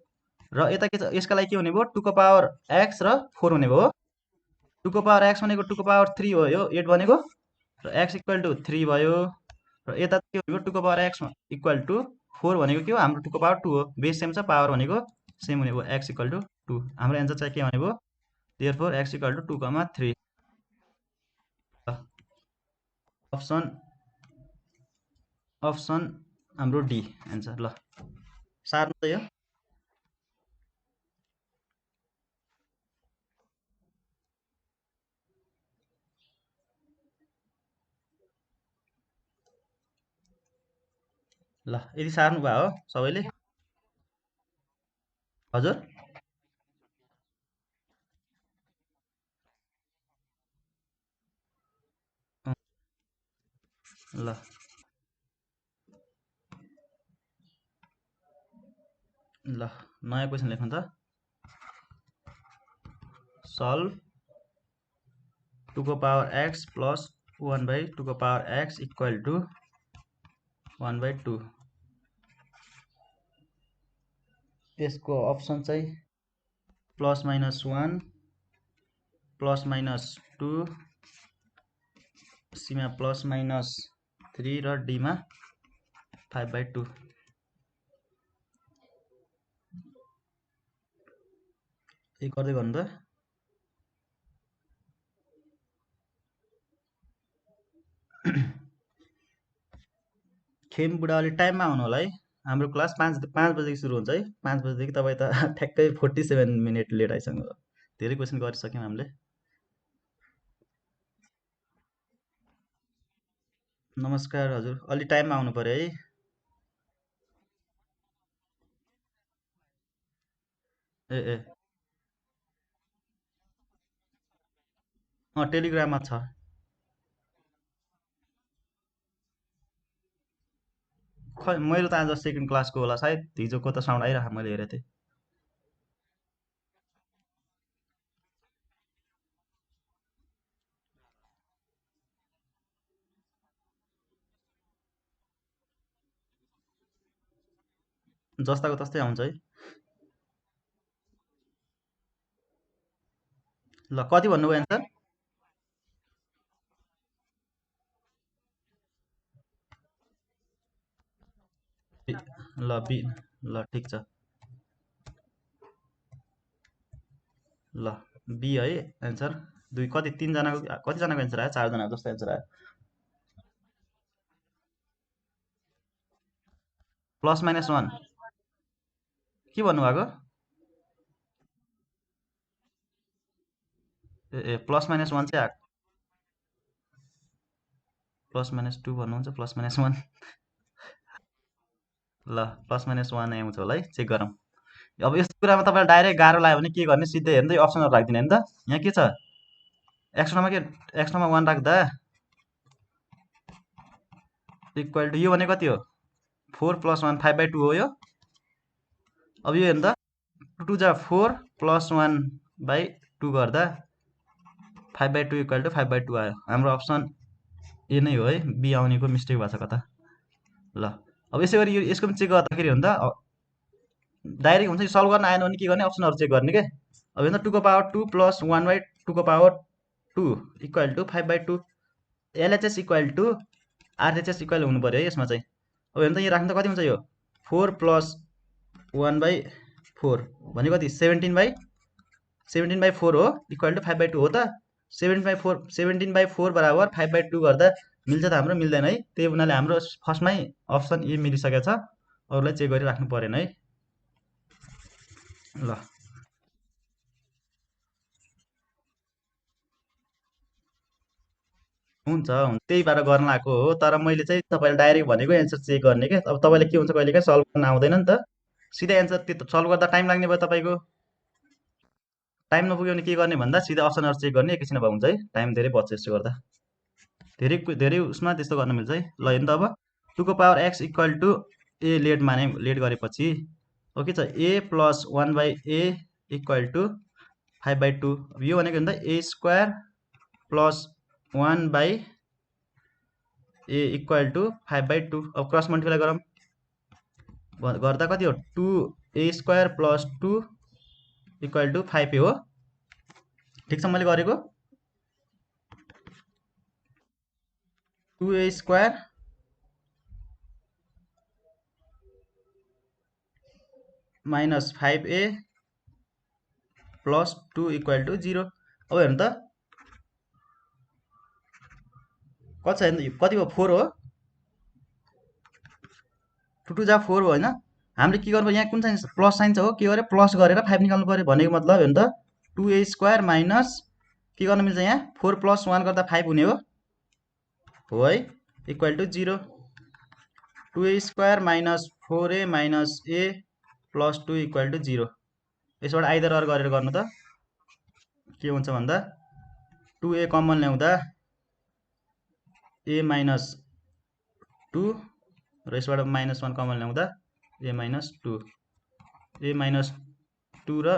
र यता के छ यसका लागि के हुने भयो 2 को पावर x र 4 हुने भयो। 2 को पावर x भनेको 2 को पावर 3 हो यो 8 भनेको, र x = 3 भयो, र यता के हुने भयो 2 को पावर x = 4 भनेको के हो हाम्रो 2 को पावर 2 हो, बेस सेम छ पावर भनेको सेम हुने भयो x = 2। हाम्रो एन्सर चाहिँ के भने भयो देयरफोर x = 2, 3। अप्सन हाम्रो डी एन्सर। ल सार्नु त यो। ल यदि सार्नु भयो हो सबैले? हजुर ल ल नयाँ क्वेसन लेख्नु त। सल्भ 2 को पावर x प्लस 1/2 को पावर x = 1/2। यसको अप्सन चाहिँ ±1 ±2 सीमा ±3 र डीमा 5/2। एक गर्दै गर्नु त। खेम बुढाले टाइममा आउनु होला है। हाम्रो क्लास 5 बजेदेखि सुरु हुन्छ है। 5 बजेदेखि तपाईँ त ठ्याक्कै 47 मिनट लेट आइसक्नु भयो। धेरै क्वेसन गरिसक्यौँ हामीले। नमस्कार हजुर, अलि टाइममा आउनु पर्यो है। ए टेलिग्राममा छ। खै मेरो त आज सेकेन्ड क्लासको होला सायद, हिजोको त साउन्ड आइरहेको मैले हेरेको थिएँ। जस्ताको तस्तै आउँछ है। ल कति भन्नुभयो एन्सर? ल बी। ल ठिक छ। ल बी है एन्सर। दुई कति तिनजनाको कतिजनाको एन्सर आयो? चारजनाको जस्तो एन्सर आयो। प्लस माइनस वान के भन्नुभएको? ए प्लस माइनस वान चाहिँ आएको। प्लस माइनस टू भन्नुहुन्छ, प्लस माइनस वान। ल प्लस माइनस वान आउँछ होला है, चेक गरौँ। अब यस्तो कुरामा तपाईँलाई डाइरेक्ट गाह्रो लाग्यो भने के गर्ने, सिधै हेर्दै अप्सनहरू राखिदिने होइन त। यहाँ के छ? एक्स्ट्रामा के एक्स्ट्रामा वान राख्दा इक्वल टु यो भने कति हो? 4 + 1 5/2 हो यो। अब यो हेर्नु त, 2 जा 4 + 1/2 गर्दा 5/2 इक्वल टु 5/2 आयो। हाम्रो अप्सन ए नै हो है, बी आउनेको मिस्टेक भएको छ कता। ल अब यसै गरी यसको पनि चेक गर्दाखेरि हो नि त, डाइरेक्ट हुन्छ सल्भ गर्न आएन भने के गर्ने, अप्सनहरू चेक गर्ने के। अब हेर्नु 2 को पावर 2 + 1/2 को power 2 equal to 5/2। LHS equal to RHS equal हुनु पऱ्यो है यसमा चाहिँ। अब हेर्नु त यहाँ राख्नु त कति हुन्छ यो 4 + 1/4 भने कति 17/4 हो इक्वल टु 5/2 हो त। 17/4 बराबर 5/2 गर्दा मिल्छ त हाम्रो? मिल्दैन है। त्यही हुनाले हाम्रो फर्स्टमै अप्सन ए मिलिसकेको छ, अरूलाई चेक गरी राख्नु परेन है। ल हुन्छ हुन्छ, त्यही भएर गर्न आएको हो, तर मैले चाहिँ तपाईँलाई डाइरेक्ट भनेको एन्सर चेक गर्ने क्या। अब तपाईँलाई के हुन्छ कहिलेकाहीँ सल्भ गर्न आउँदैन नि त, सिधै एन्सर त्यो सल्भ गर्दा टाइम लाग्ने भयो तपाईँको। टाइम नपुग्यो भने के गर्ने भन्दा सिधै अप्सनहरू चेक गर्ने, एकैछिन भए हुन्छ है। टाइम धेरै बच्छ यसो गर्दा, धेरै धेरै उसमा त्यस्तो गर्न मिल्छ है। ल हेर्नु त अब 2 को power x equal to a let गरेपछि अब के छ a + 1/a इक्वल टु 5/2। अब यो भनेको हेर्नु त a² + 1/a इक्वल टु 5/2। अब क्रस मल्टिप्लाई गरौँ, गर्दा कति हो 2a² + 2 इक्वल टु 5a हो। ठिक छ मैले गरेको। 2a² - 5a + 2 equal to 0। अब हेर्नु त कति छ हेर्नु, कति हो 4 हो। 2 2 जा 4 हो होइन। हामीले के गर्नु, यहाँ कुन साइन प्लस साइन छ हो, के गरे प्लस गरेर 5 निकाल्नु पऱ्यो भनेको मतलब हेर्नु त 2a² - के गर्न मिल्छ यहाँ 4 + 1 गर्दा 5 हुने हो है, equal to 0। 2a² - 4a - a + 2 equal to 0। यसबाट आइदर अर गरेर गर्नु त के हुन्छ भन्दा 2a कमन ल्याउँदा a - 2 र यसबाट -1 कमन ल्याउँदा a - 2, a - 2 र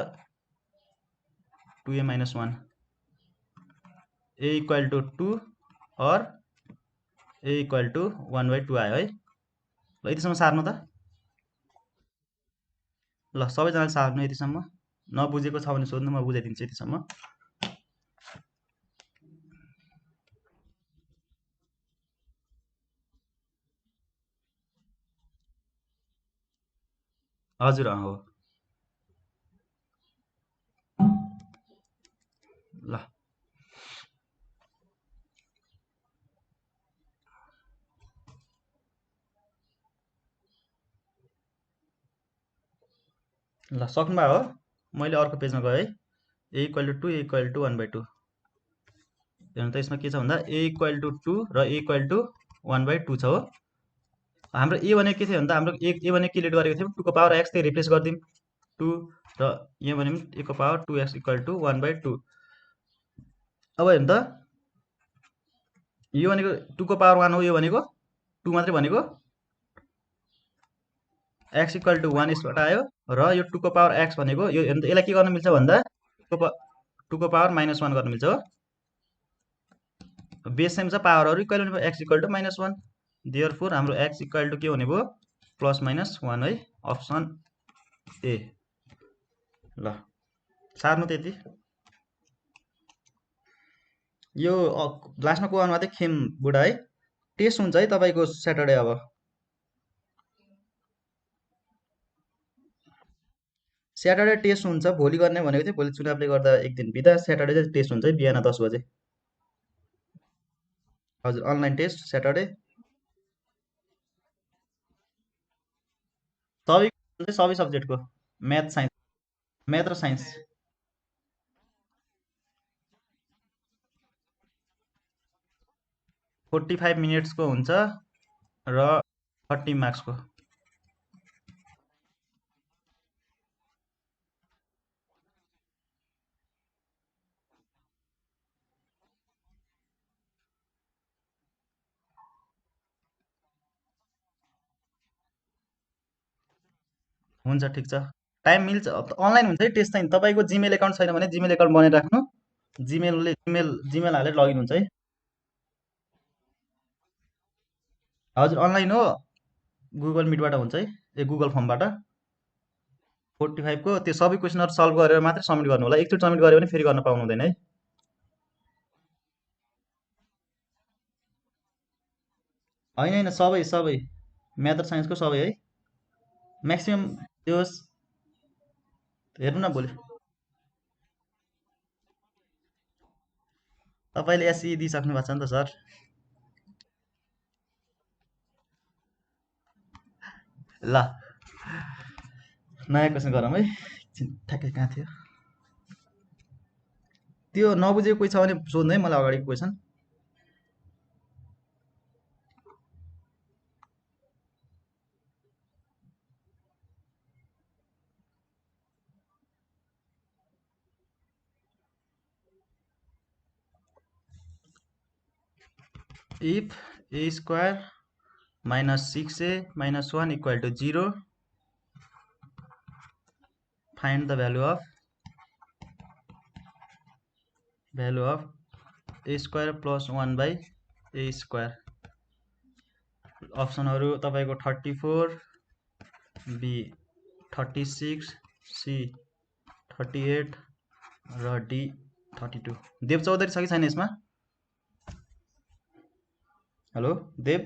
2a - 1, a इक्वल टु 2 और a इक्वल टु 1/2 आयो है। ल यतिसम्म सार्नु त। ल सबैजनाले सार्नु यतिसम्म, नबुझेको छ भने सोध्नु, म बुझाइदिन्छु यतिसम्म। हजुर हो। ल ल सक्नुभयो हो। मैले अर्को पेजमा गएँ है। a equal to 2 a equal to 1/2 हेर्नु त यसमा के छ भन्दा a इक्वल टु 2 र a इक्वल टु 1/2 छ हो। हाम्रो a भनेको के थियो भन्दा हाम्रो a भनेको के लेट गरेको थियौँ 2 को पावर x त्यही रिप्लेस गरिदिउँ 2 र यहाँ भने a को पावर 2x इक्वल टु 1/2। अब हेर्नु त यो भनेको 2 को पावर 1 हो, यो भनेको 2 मात्रै भनेको x इक्वल टु 1 यसबाट आयो र यो 2 को पावर x भनेको यो हेर्नु त यसलाई के गर्न मिल्छ भन्दा 2 को पावर -1 गर्न मिल्छ हो। बेस सेम छ, पावरहरू इक्वल हुने x इक्वल टु -1, देयरफोर हाम्रो x इक्वल टु के हुने भयो +-1 है, अप्सन ए। ल सार्नु त्यति। यो लास्टमा को आउनु थियो खेम बुढा है। टेस्ट हुन्छ है तपाईँको स्याटरडे अब। स्याटरडे टेस्ट हुन्छ भोलि गर्ने भनेको थियो, भोलि चुनावले गर्दा एक दिन बिदा। स्याटरडे चाहिँ टेस्ट हुन्छ है बिहान 10 बजे। हजुर अनलाइन टेस्ट स्याटरडे। सबै सब्जेक्टको म्याथ साइन्स, म्याथ र साइन्स। 45 मिनट्सको हुन्छ र 30 मार्क्सको। हुन्छ ठिक छ, टाइम मिल्छ। अनलाइन हुन्छ है टेस्ट चाहिँ। तपाईँको जिमेल एकाउन्ट छैन भने जिमेल एकाउन्ट बनाएर राख्नु। जिमेल हालेर लगइन हुन्छ है। हजुर अनलाइन हो, गुगल मिटबाट हुन्छ है, गुगल फर्मबाट। 45को त्यो सबै क्वेसनहरू सल्भ गरेर मात्रै सबमिट गर्नु होला। एकचोटि सबमिट गऱ्यो भने फेरि गर्न पाउनु हुँदैन है। होइन होइन, सबै सबै म्याथ र साइन्सको सबै है। म्याक्सिमम् त्यो हेर्नु न भोलि। तपाईँले एसई दिइसक्नु भएको छ नि त सर। ल नयाँ क्वेसन गरौँ है। एकछिन ठ्याक्कै कहाँ थियो त्यो, नबुझेको कोही छ भने सोध्नु है मलाई अगाडिको question. If A square minus 6a minus 1 equal to 0, find the value of A square plus 1 by A square. अप्सनहरू तपाईँको 34, बी 36, सी 38 र डी 32। देव चौधरी छ कि छैन यसमा? हेलो देव।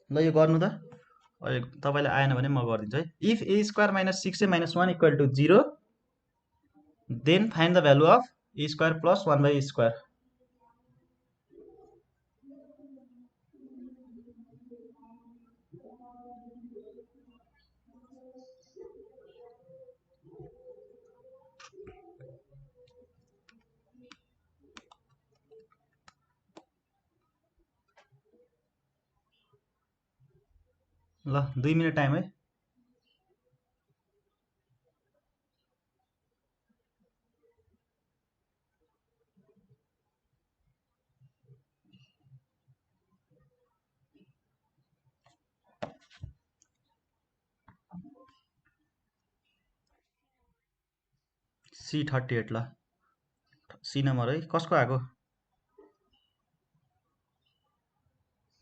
ल यो गर्नु त, अहिले तपाईँलाई आएन भने म गरिदिन्छु है। If A square minus 6a minus 1 equal to 0, then find the value of A square plus 1 by A square. ल 2 मिनट टाइम है। सी 38। ल सी नम्बर है, कसको आएको,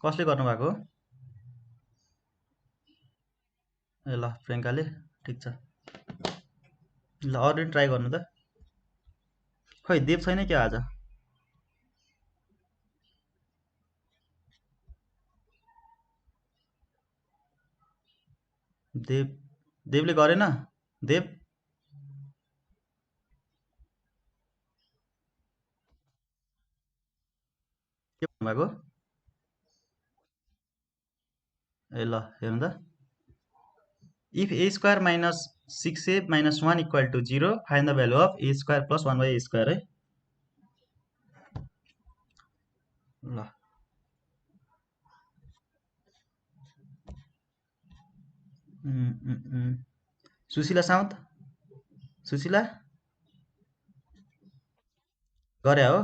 कसले गर्नुभएको? ए ल प्रियङ्काले, ठिक छ। ल अरू ट्राई गर्नु त। खै देव छैन क्या आज? देव, देवले गरेन? देव के भन्नुभएको? ए ल हेर्नु त। If A square minus 6a minus 1 equal to 0, find the value of A square plus 1 by A square है। ल सुशीला साउद, सुशीला गरे हो?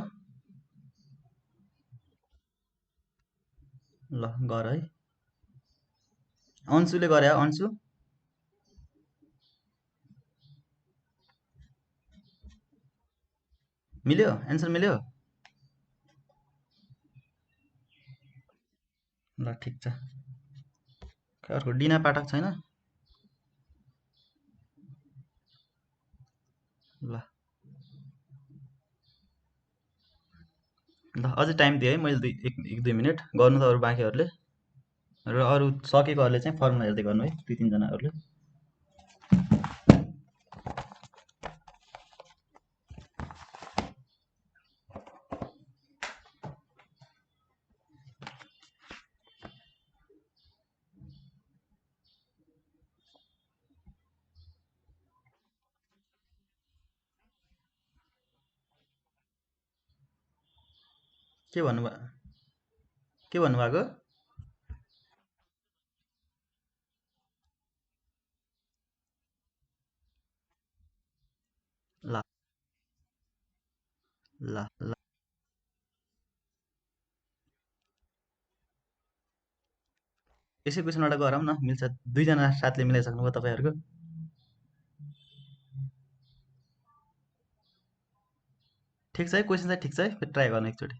ल गर है। अन्सुले गरे हो? अन्सु मिल्यो? एन्सर मिल्यो? ल ठिक छ। अर्को डिना पाठक छैन ल ल अझै टाइम दिएँ है मैले एक दुई मिनट गर्नु त अरू बाँकीहरूले र अरू सकेकोहरूले चाहिँ फर्मुला हेर्दै गर्नु है दुई तिनजनाहरूले के भन्नुभएको ल ल ल यसै क्वेसन एउटा गरौँ न मिल्छ दुईजना साथले मिलाइसक्नुभयो तपाईँहरूको ठिक छ है क्वेसन चाहिँ ठिक छ है फेरि ट्राई गर्नु एकचोटि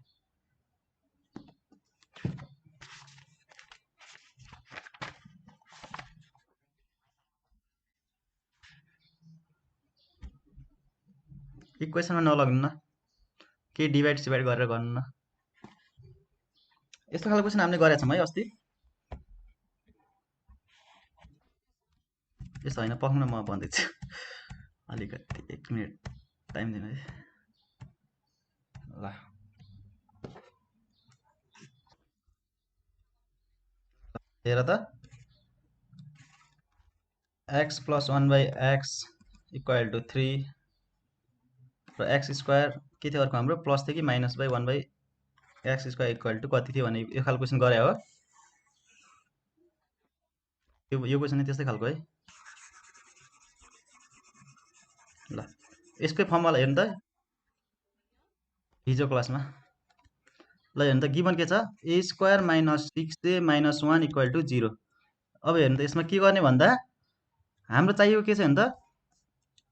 इक्वेसनमा नलग्नु न केही डिभाइड सिभाइड गरेर गर्नु न यस्तो खालको क्वेसन हामीले गरेका छौँ है अस्ति यस्तो होइन पक्नु न म भन्दैछु अलिकति एक मिनट टाइम दिनु है ल हेर त x plus 1/x equal to 3 र x स्क्वायर के थियो अर्को हाम्रो प्लस थियो कि minus by 1/x square equal to कति थियो भने यो खालको क्वेसन गरे हो यो क्वेसन त्यस्तै खालको है ल यसकै फर्मुला हेर्नु त हिजो क्लासमा ल हेर्नु त गिभन के छ a square minus 6a minus 1 equal to 0 अब हेर्नु त यसमा के गर्ने भन्दा हाम्रो चाहिएको के छ हेर्नु त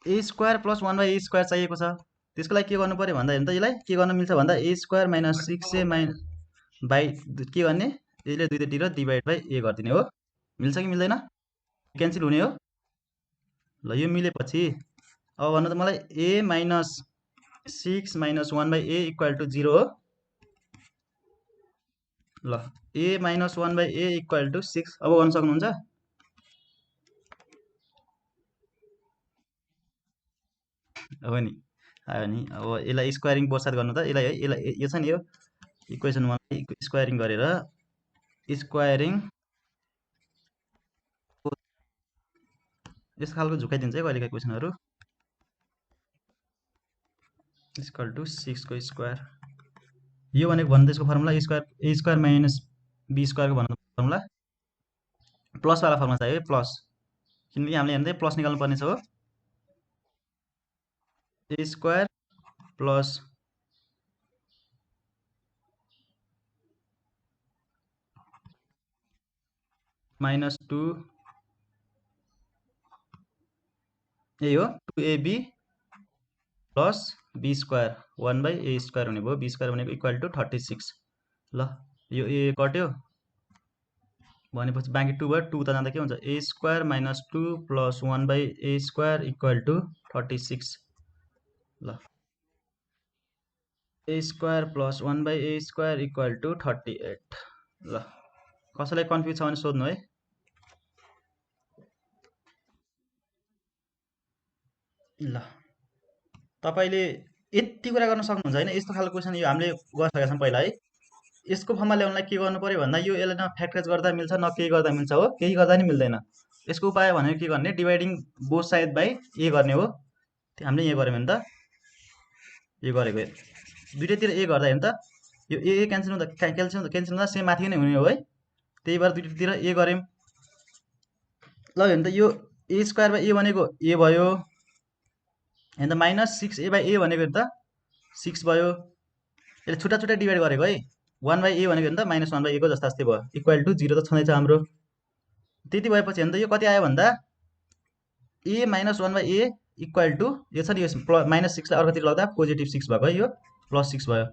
a square plus 1/a square चाहिएको छ त्यसको लागि के गर्नु पर्यो भन्दा हेर्नु त यसलाई के गर्न मिल्छ भन्दा a square minus 6a by के गर्ने यसले दुईतिर डिभाइड बाई a गरिदिने हो मिल्छ कि मिल्दैन क्यान्सल हुने हो ल यो मिलेपछि अब भन्नु त मलाई a minus 6 minus 1/a equal to 0 हो ल a minus 1/a equal to 6 अब गर्न सक्नुहुन्छ हो नि आयो नि अब यसलाई स्क्वायरिङ बोर्ड गर्नु त यसलाई यो छ नि यो इक्वेसन 1 स्क्वायरिङ गरेर स्क्वायरिङ यस्तो खालको झुकाइदिन्छ है कहिलेकाहीँ क्वेसनहरू इक्वल टु 6 को स्क्वायर यो भनेको भन्नु त्यसको formula square A square minus B स्क्वायरको भन्नु फर्मुला प्लसवाला फर्मुला चाहियो प्लस किनकि हामीले हेर्दै प्लस निकाल्नु पर्ने छ हो ए स्क्वायर प्लस माइनस 2 यही हो 2ab plus be square 1/a square हुने भयो बी स्क्वायर भनेको इक्वल टु 36 ल यो ए कट्यो भनेपछि बाँकी 2 भयो 2 त जाँदा के हुन्छ a square minus 2 plus 1/a square equal to 36 ल a square plus 1/a square equal to 38 ल कसैलाई कन्फ्युज छ भने सोध्नु है ल तपाईँले यति कुरा गर्न सक्नुहुन्छ होइन यस्तो खालको क्वेसन यो हामीले गरिसकेका छौँ पहिला है यसको फर्ममा ल्याउनलाई के गर्नु पर्यो भन्दा यो यसलाई न फ्याक्टराइज गर्दा मिल्छ न केही गर्दा मिल्छ हो केही गर्दा नि मिल्दैन यसको उपाय भनेको के गर्ने डिभाइडिङ बोथ साइड बाई ए गर्ने हो हामीले यहाँ गऱ्यौँ भने त यो गरेको दुइटैतिर ए गर्दा हेर्नु त यो ए क्यान्सल हुँदा क्यान्सल हुँदा सेम माथि नै हुने हो है त्यही भएर दुइटैतिर ए गऱ्यौँ ल हेर्नु त यो ए स्क्वायर बाई ए भनेको ए भयो हेर्नु त माइनस 6a बाई ए भनेको हेर्नु त 6 भयो यसले छुट्टा छुट्टा डिभाइड गरेको है 1/a भनेको हेर्नु त माइनस 1/a को जस्तो जस्तै भयो इक्वल टु 0 त छँदैछ हाम्रो त्यति भएपछि हेर्नु त यो कति आयो भन्दा a minus 1/a equal to यो छ नि यो माइनस 6 लाई अर्कोतिर लग्दा पोजिटिभ 6 भएको है यो प्लस 6 भयो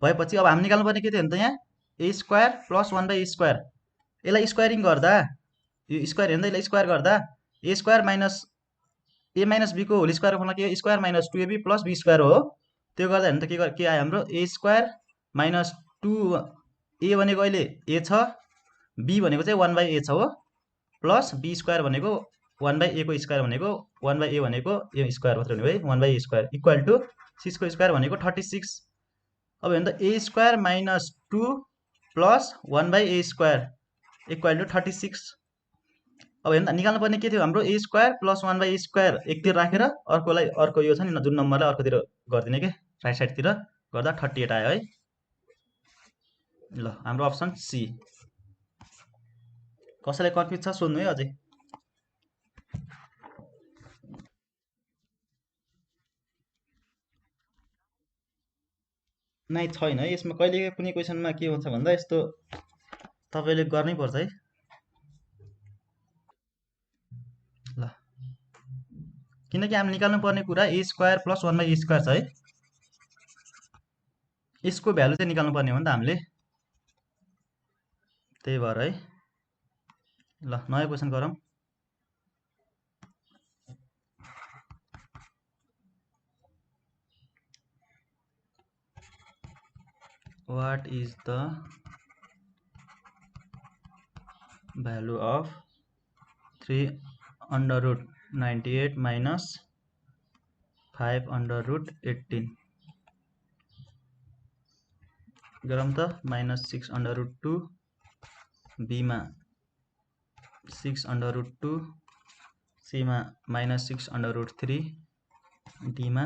भएपछि अब हामी निकाल्नु पर्ने के थियो हेर्नु त यहाँ a square plus 1/a square यसलाई स्क्वायरिङ गर्दा यो स्क्वायर हेर्दा यसलाई स्क्वायर गर्दा a square minus a minus बीको होल स्क्वायर फर्मुला के हो square minus 2ab plus be square हो त्यो गर्दा हेर्नु त के आयो हाम्रो ए स्क्वायर माइनस 2 ए भनेको अहिले ए छ बी भनेको चाहिँ 1/a छ हो प्लस बी स्क्वायर भनेको 1/a को स्क्वायर भनेको 1/a भनेको यो स्क्वायर मात्र हुने है 1/a स्क्वायर इक्वल टु 6 को स्क्वायर भनेको 36 अब हेर्नु त A square minus 2 plus 1/a square equal to 36 अब हेर्नु निकाल्नु पर्ने के थियो हाम्रो ए स्क्वायर प्लस 1/a स्क्वायर एकतिर राखेर अर्को यो छ नि जुन नम्बरलाई अर्कोतिर गरिदिने के राइट साइडतिर गर्दा 38 आयो है ल हाम्रो अप्सन सी कसैलाई कन्फ्युज छ सोध्नु है अझै नै छैन है यसमा कहिले कुनै क्वेसनमा के हुन्छ भन्दा यस्तो तपाईँले गर्नै पर्छ है ल किनकि हामीले निकाल्नु पर्ने कुरा ए स्क्वायर प्लस 1/a स्क्वायर छ है यसको भ्यालु चाहिँ निकाल्नु पर्ने हो नि त हामीले त्यही भएर है ल नयाँ क्वेसन गरौँ what is the value of 3 under root 98 minus 5 under root 18 गरौँ त minus 6 under root 2 b मा 6 under root 2 c मा minus 6 under root 3 d मा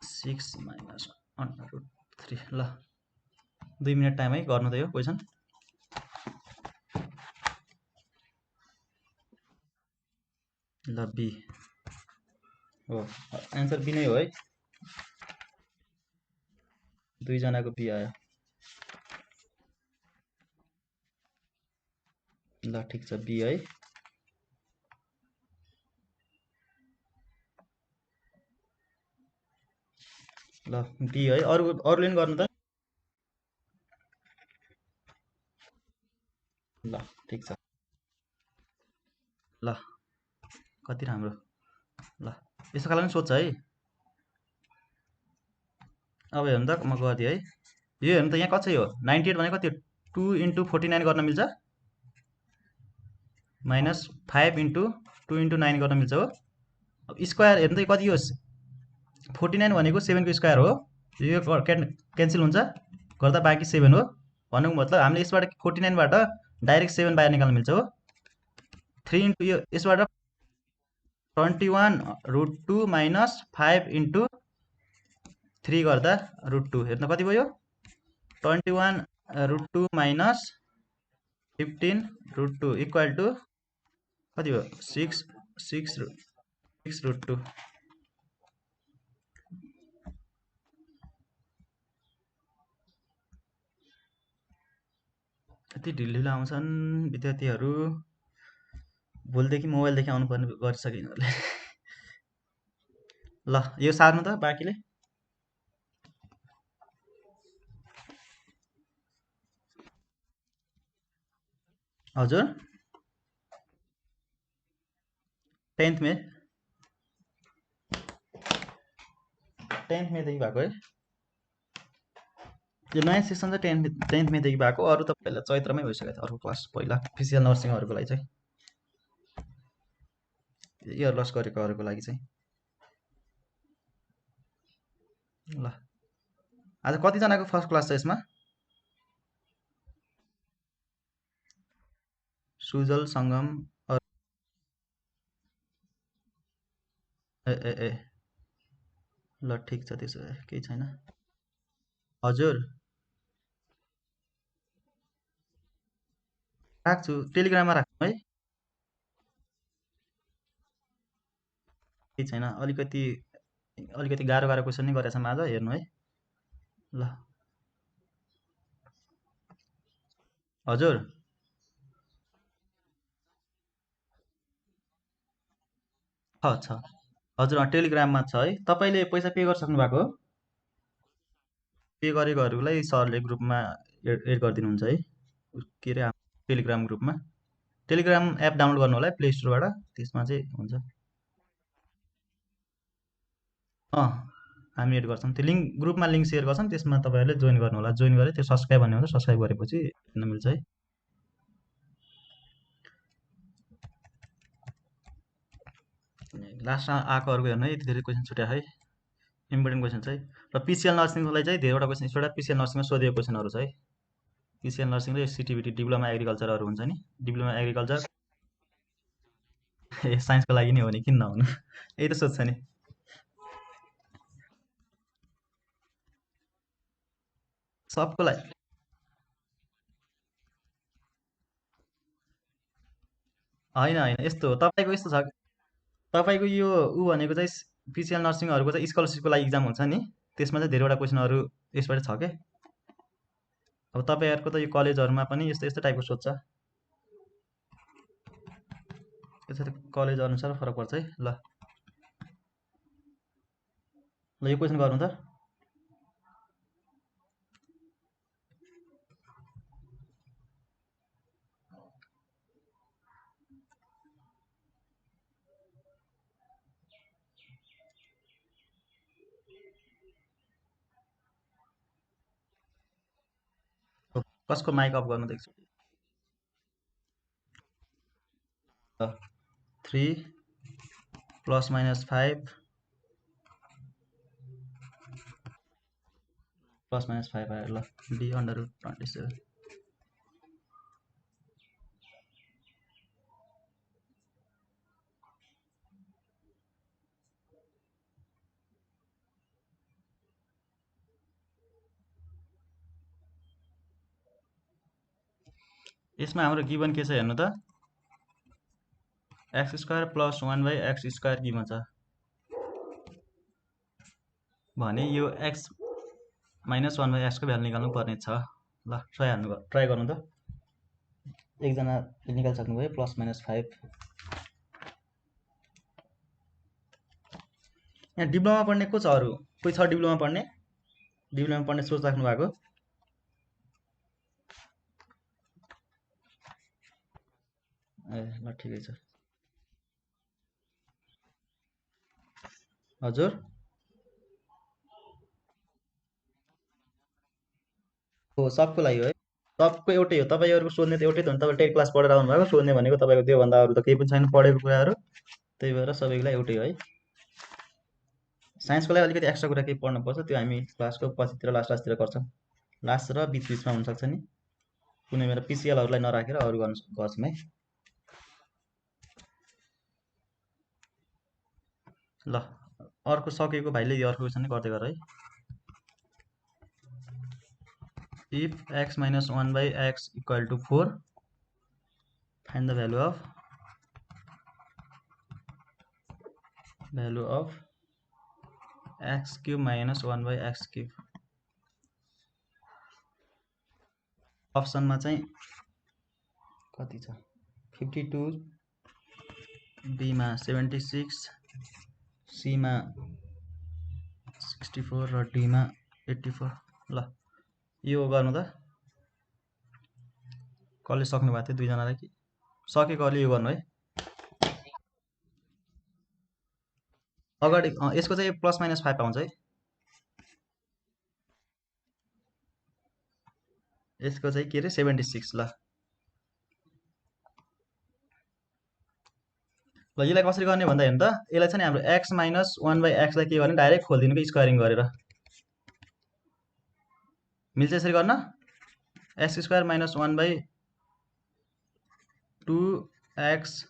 6 minus under root 3 ल 2 मिनट टाइम है गर्नु त यो क्वेसन ल बी हो एन्सर बी नै हो है दुईजनाको बी आयो ल ठिक छ बी है ल बी है अरूले पनि गर्नु त ल ठिक छ ल कति राम्रो ल यस्तो खालको पनि सोध्छ है अब हेर्नु त म गरिदिएँ है यो हेर्नु त यहाँ कति हो 98 भनेको कति 2 × 49 गर्न मिल्छ माइनस 5 × 2 × 9 गर्न मिल्छ हो अब स्क्वायर हेर्नु त कति हो 49 भनेको 7 को स्क्वायर हो यो क्यान्सल हुन्छ गर्दा बाँकी 7 हो भन्नुको मतलब हामीले यसबाट 49 बाट डाइरेक्ट 7 बाहिर निकाल्न मिल्छ हो 3 × यो यसबाट 21 रुट 2 माइनस 5 × 3 गर्दा रुट 2 हेर्नु कति भयो 21 root 2 minus 15 root 2 equal to कति भयो 6 रुट 2 यति ढिलो आउँछन् विद्यार्थीहरू भोलिदेखि मोबाइलदेखि आउनुपर्ने गरिसके यिनीहरूले ल यो सार्नु त बाँकीले हजुर 10th मेदेखि भएको है यो नयाँ सेसन चाहिँ 10th मेदेखि भएको अरू त पहिला चैत्रमै भइसकेको थियो अर्को क्लास पहिला फिजिकल नर्सिङहरूको लागि चाहिँ इयर लस गरेकोहरूको लागि चाहिँ ल आज कतिजनाको फर्स्ट क्लास छ यसमा सुजल सङ्गम ए ल ठिक छ त्यसो भए केही छैन हजुर राख्छु टेलिग्राममा राख्नु है केही छैन अलिकति गाह्रो क्वेसन नै गरेछ आज हेर्नु है ल हजुर छ हजुर टेलिग्राममा छ है तपाईँले पैसा पे गरिसक्नु भएको हो पे गरेकोहरूलाई सरले ग्रुपमा एड गरिदिनुहुन्छ है के अरे टेलिग्राम ग्रुपमा टेलिग्राम एप डाउनलोड गर्नु होला है प्ले स्टोरबाट, त्यसमा चाहिँ हुन्छ। हामी एड गर्छौँ, त्यो लिङ्क ग्रुपमा लिङ्क सेयर गर्छौँ, त्यसमा तपाईँहरूले जोइन गर्नु होला। जोइन गरे त्यो सब्सक्राइब भन्ने हुन्छ, सब्सक्राइब गरेपछि हेर्न मिल्छ है। लास्टमा आएकोहरूको हेर्नु है, यति धेरै क्वेसन छुट्या है, इम्पोर्टेन्ट क्वेसन चाहिँ। र पिसिएल नर्सिङलाई चाहिँ धेरैवटा क्वेसन एउटा पिसिएल नर्सिङमा सोधेको क्वेसनहरू छ है। पिसिएल नर्सिङ र सिटिबिटी डिप्लोमा एग्रिकल्चरहरू हुन्छ नि, डिप्लोमा एग्रिकल्चर ए साइन्सको लागि नै हो नि, किन नहुनु यही त सोध्छ नि। सबको लागि होइन होइन, यस्तो हो तपाईँको, यस्तो छ तपाईँको यो ऊ भनेको चाहिँ पिसिएल नर्सिङहरूको चाहिँ स्कलरसिपको लागि इक्जाम हुन्छ नि, त्यसमा चाहिँ धेरैवटा क्वेसनहरू यसबाट छ क्या। अब तपाईँहरूको त यो कलेजहरूमा पनि यस्तो यस्तो टाइपको सोध्छ, त्यसरी कलेज अनुसार फरक पर्छ है। ल यो क्वेसन गर्नु त। कसको माइक अफ गर्नु देख्छु। 3 + - 5 + - 5 आयो। ल d/√27। यसमा हाम्रो गिभन के छ हेर्नु त, x² + 1/x² गिभन छ भने यो x - 1/x को भ्यालु निकाल्नु पर्ने छ। ल ट्राई गर्नु त। एकजनाले निकालिसक्नुभयो +- 5। यहाँ डिप्लोमा पढ्ने को छ, अरू कोही छ डिप्लोमा पढ्ने? डिप्लोमा पढ्ने सोच राख्नु भएको? ए ल ठिकै छ। हजुर हो, सबको लागि हो है, सबको एउटै हो। तपाईँहरूको सोध्ने त एउटै त हो नि, तपाईँ 10 क्लास पढेर आउनुभएको, सोध्ने भनेको तपाईँको त्योभन्दा अरू त केही पनि छैन पढेको कुराहरू, त्यही भएर सबैको लागि एउटै हो है। साइन्सको लागि अलिकति एक्स्ट्रा कुरा केही पढ्नुपर्छ, त्यो हामी क्लासको पछितिर लास्टतिर गर्छौँ। लास्ट र बिचमा हुनसक्छ नि, कुनै बेला पिसिएलहरूलाई नराखेर अरू गर्छौँ है। ल अर्को सकेको भाइले यो अर्को क्वेसन नै गर्दै गर है। If x - 1/x = 4, find the value of x³ - 1/x³। अप्सनमा चाहिँ कति छ, 52, बीमा 76, सीमा 64 र डीमा 84। ल यो गर्नु त। कसले सक्नु भएको थियो, दुईजनालाई कि सकेकोले यो गर्नु है। अगाडि यसको चाहिँ +- 5 आउँछ है, यसको चाहिँ के अरे 76। ल यसलाई कसरी गर्ने भन्दा हेर्नु त, यसलाई चाहिँ हाम्रो x - 1/x लाई के गर्ने, डाइरेक्ट खोलिदिनु कि स्क्वायरिङ गरेर। मिल्छ यसरी गर्न, x² - 1/2x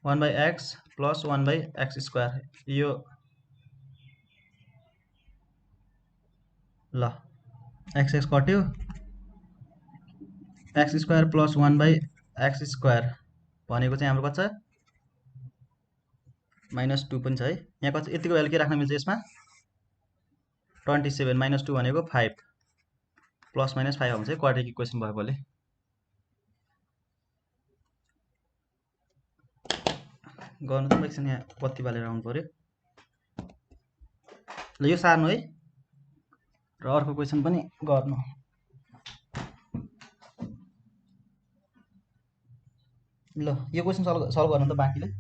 1/x + 1/x²। यो ल x कट्यो, x² + 1/x² भनेको चाहिँ हाम्रो कति छ, -2 पनि छ है। यहाँ कति यतिको भ्यालु के राख्न मिल्छ यसमा, 27 - 2 भनेको 5 +- 5 आउँछ है, क्वाड्रेटिक इक्वेसन भएकोले। गर्नु त एकछिन, यहाँ बत्ती बालेर आउनु पर्यो। ल यो सार्नु है, र अर्को क्वेसन पनि गर्नु। ल यो क्वेसन सल्भ सल्भ गर्नु त बाँकीले।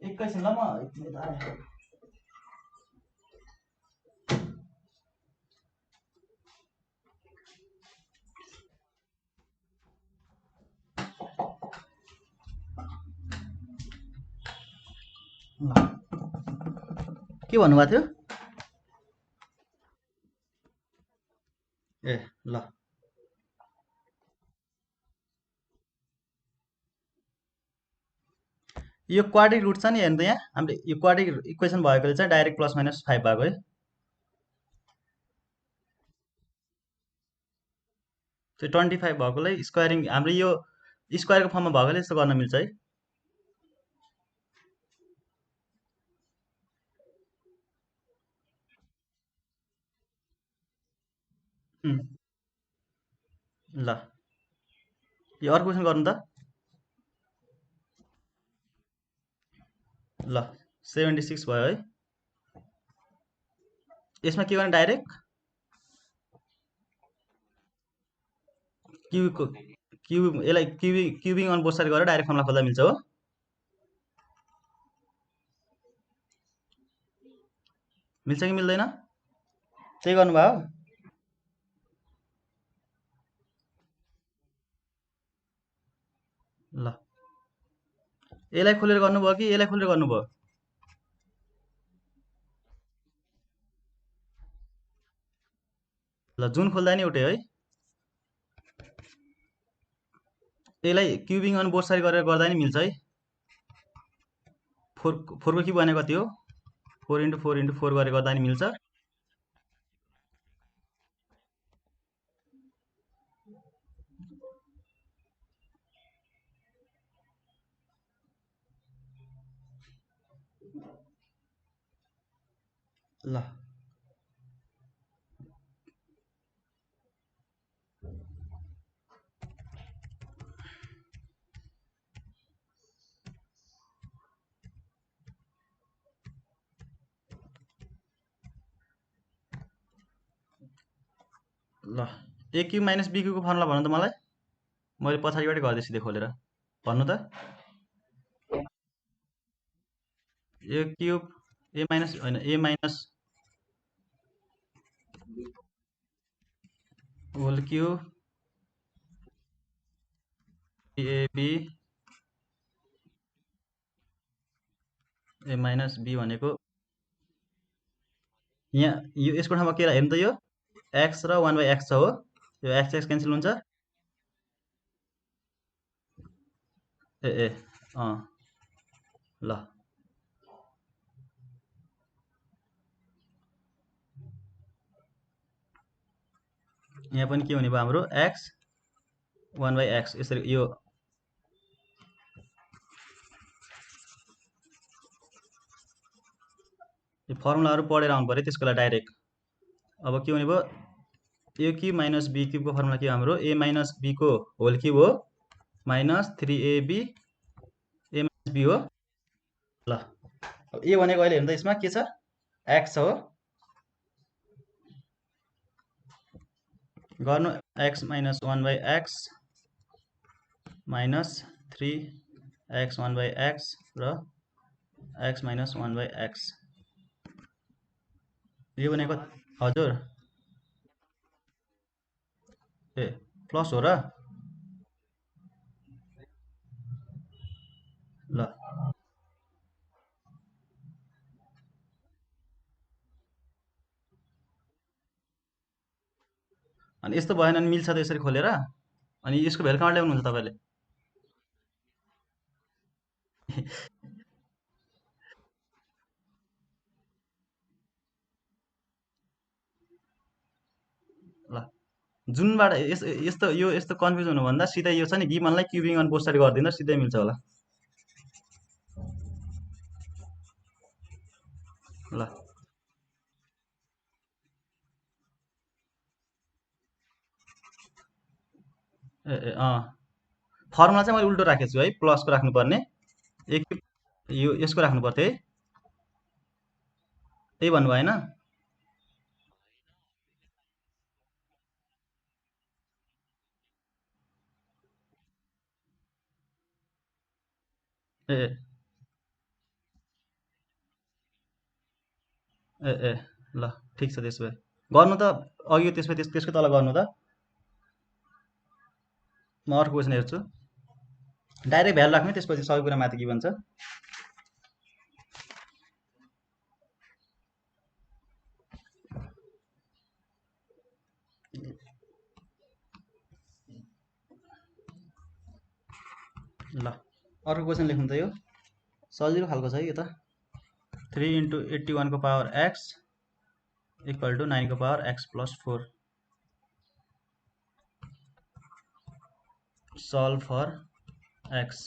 एकैछिन ल म यता आएँ। ल के भन्नुभएको थियो? ए ल यो क्वाड्रिक रुट छ नि हेर्नु त यहाँ हामीले यो क्वाड्रिक इक्वेसन भएकोले चाहिँ डाइरेक्ट प्लस माइनस 5 भएको है। त्यो 25 भएकोलाई स्क्वायरिङ हाम्रो यो स्क्वायरको फर्ममा भएकोले यस्तो गर्न मिल्छ है। ल यो अर्को क्वेसन गर्नु त। ल 76 भयो है। यसमा के गर्ने डाइरेक्ट क्युबको यसलाई क्युबिङ अन बोथ साइड गरेर डाइरेक्ट फर्मुला खोज्दा मिल्छ हो। मिल्छ कि मिल्दैन? त्यही गर्नुभयो। ल यसलाई खोलेर गर्नुभयो कि यसलाई खोलेर गर्नुभयो? ल जुन खोल्दा नि एउटै है। यसलाई क्युबिङ अन बोथ साइड गरेर गर्दा नि मिल्छ है। 4 को क्युब भने कति हो? 4 × 4 × 4 गरेर गर्दा नि मिल्छ। ल ल ए क्युब माइनस बी क्युबको फर्मुला भन्नु त मलाई। मैले पछाडिबाटै गर्दै सिधै खोलेर भन्नु त। ए क्युब ए माइनस होइन A minus whole cube AB A minus B भनेको यहाँ यो यसको ठाउँमा के हेर्नु त यो एक्स र 1/x छ हो। यो एक्स एक्स क्यान्सल हुन्छ। ए ए अँ ल यहाँ पनि के हुने भयो हाम्रो एक्स 1/x यसरी यो फर्मुलाहरू पढेर आउनु पऱ्यो त्यसको लागि डाइरेक्ट। अब के हुने भयो ए क्युब माइनस बी क्युबको फर्मुला के हो हाम्रो ए माइनस बीको होल क्युब हो minus 3ab A minus B हो। ल अब ए भनेको अहिले हेर्नु त यसमा के छ एक्स छ हो। गर्नु x minus 1/x minus 3x 1/x र एक्स माइनस 1/x यो भनेको हजुर ए प्लस हो र। ल अनि यस्तो भएन भने मिल्छ त यसरी खोलेर। अनि यसको भेल कहाँ ल्याउनुहुन्छ तपाईँले? ल जुनबाट यस्तो यो यस्तो कन्फ्युज हुनुभन्दा सिधै यो छ नि गिभनलाई क्युबिङ अन बोथ साइड गरिदिँदा सिधै मिल्छ होला। ल ए ए फर्मुला चाहिँ मैले उल्टो राखेको छु है, प्लसको राख्नुपर्ने। एक यो यसको राख्नु पर्थ्यो है, त्यही भन्नुभयो होइन? ए ए ए ल ठिक छ त्यसो भए गर्नु त। अघि त्यसपछि त्यसकै तल गर्नु त। म अर्को क्वेसन हेर्छु। डाइरेक्ट भ्यालु राख्नु, त्यसपछि सबै कुरा माथि के भन्छ। ल अर्को क्वेसन लेख्नु त। यो सजिलो खालको छ है यो त। 3 इन्टु 81 को पावर एक्स इक्वल टु 9 को power x plus 4। Solve for x.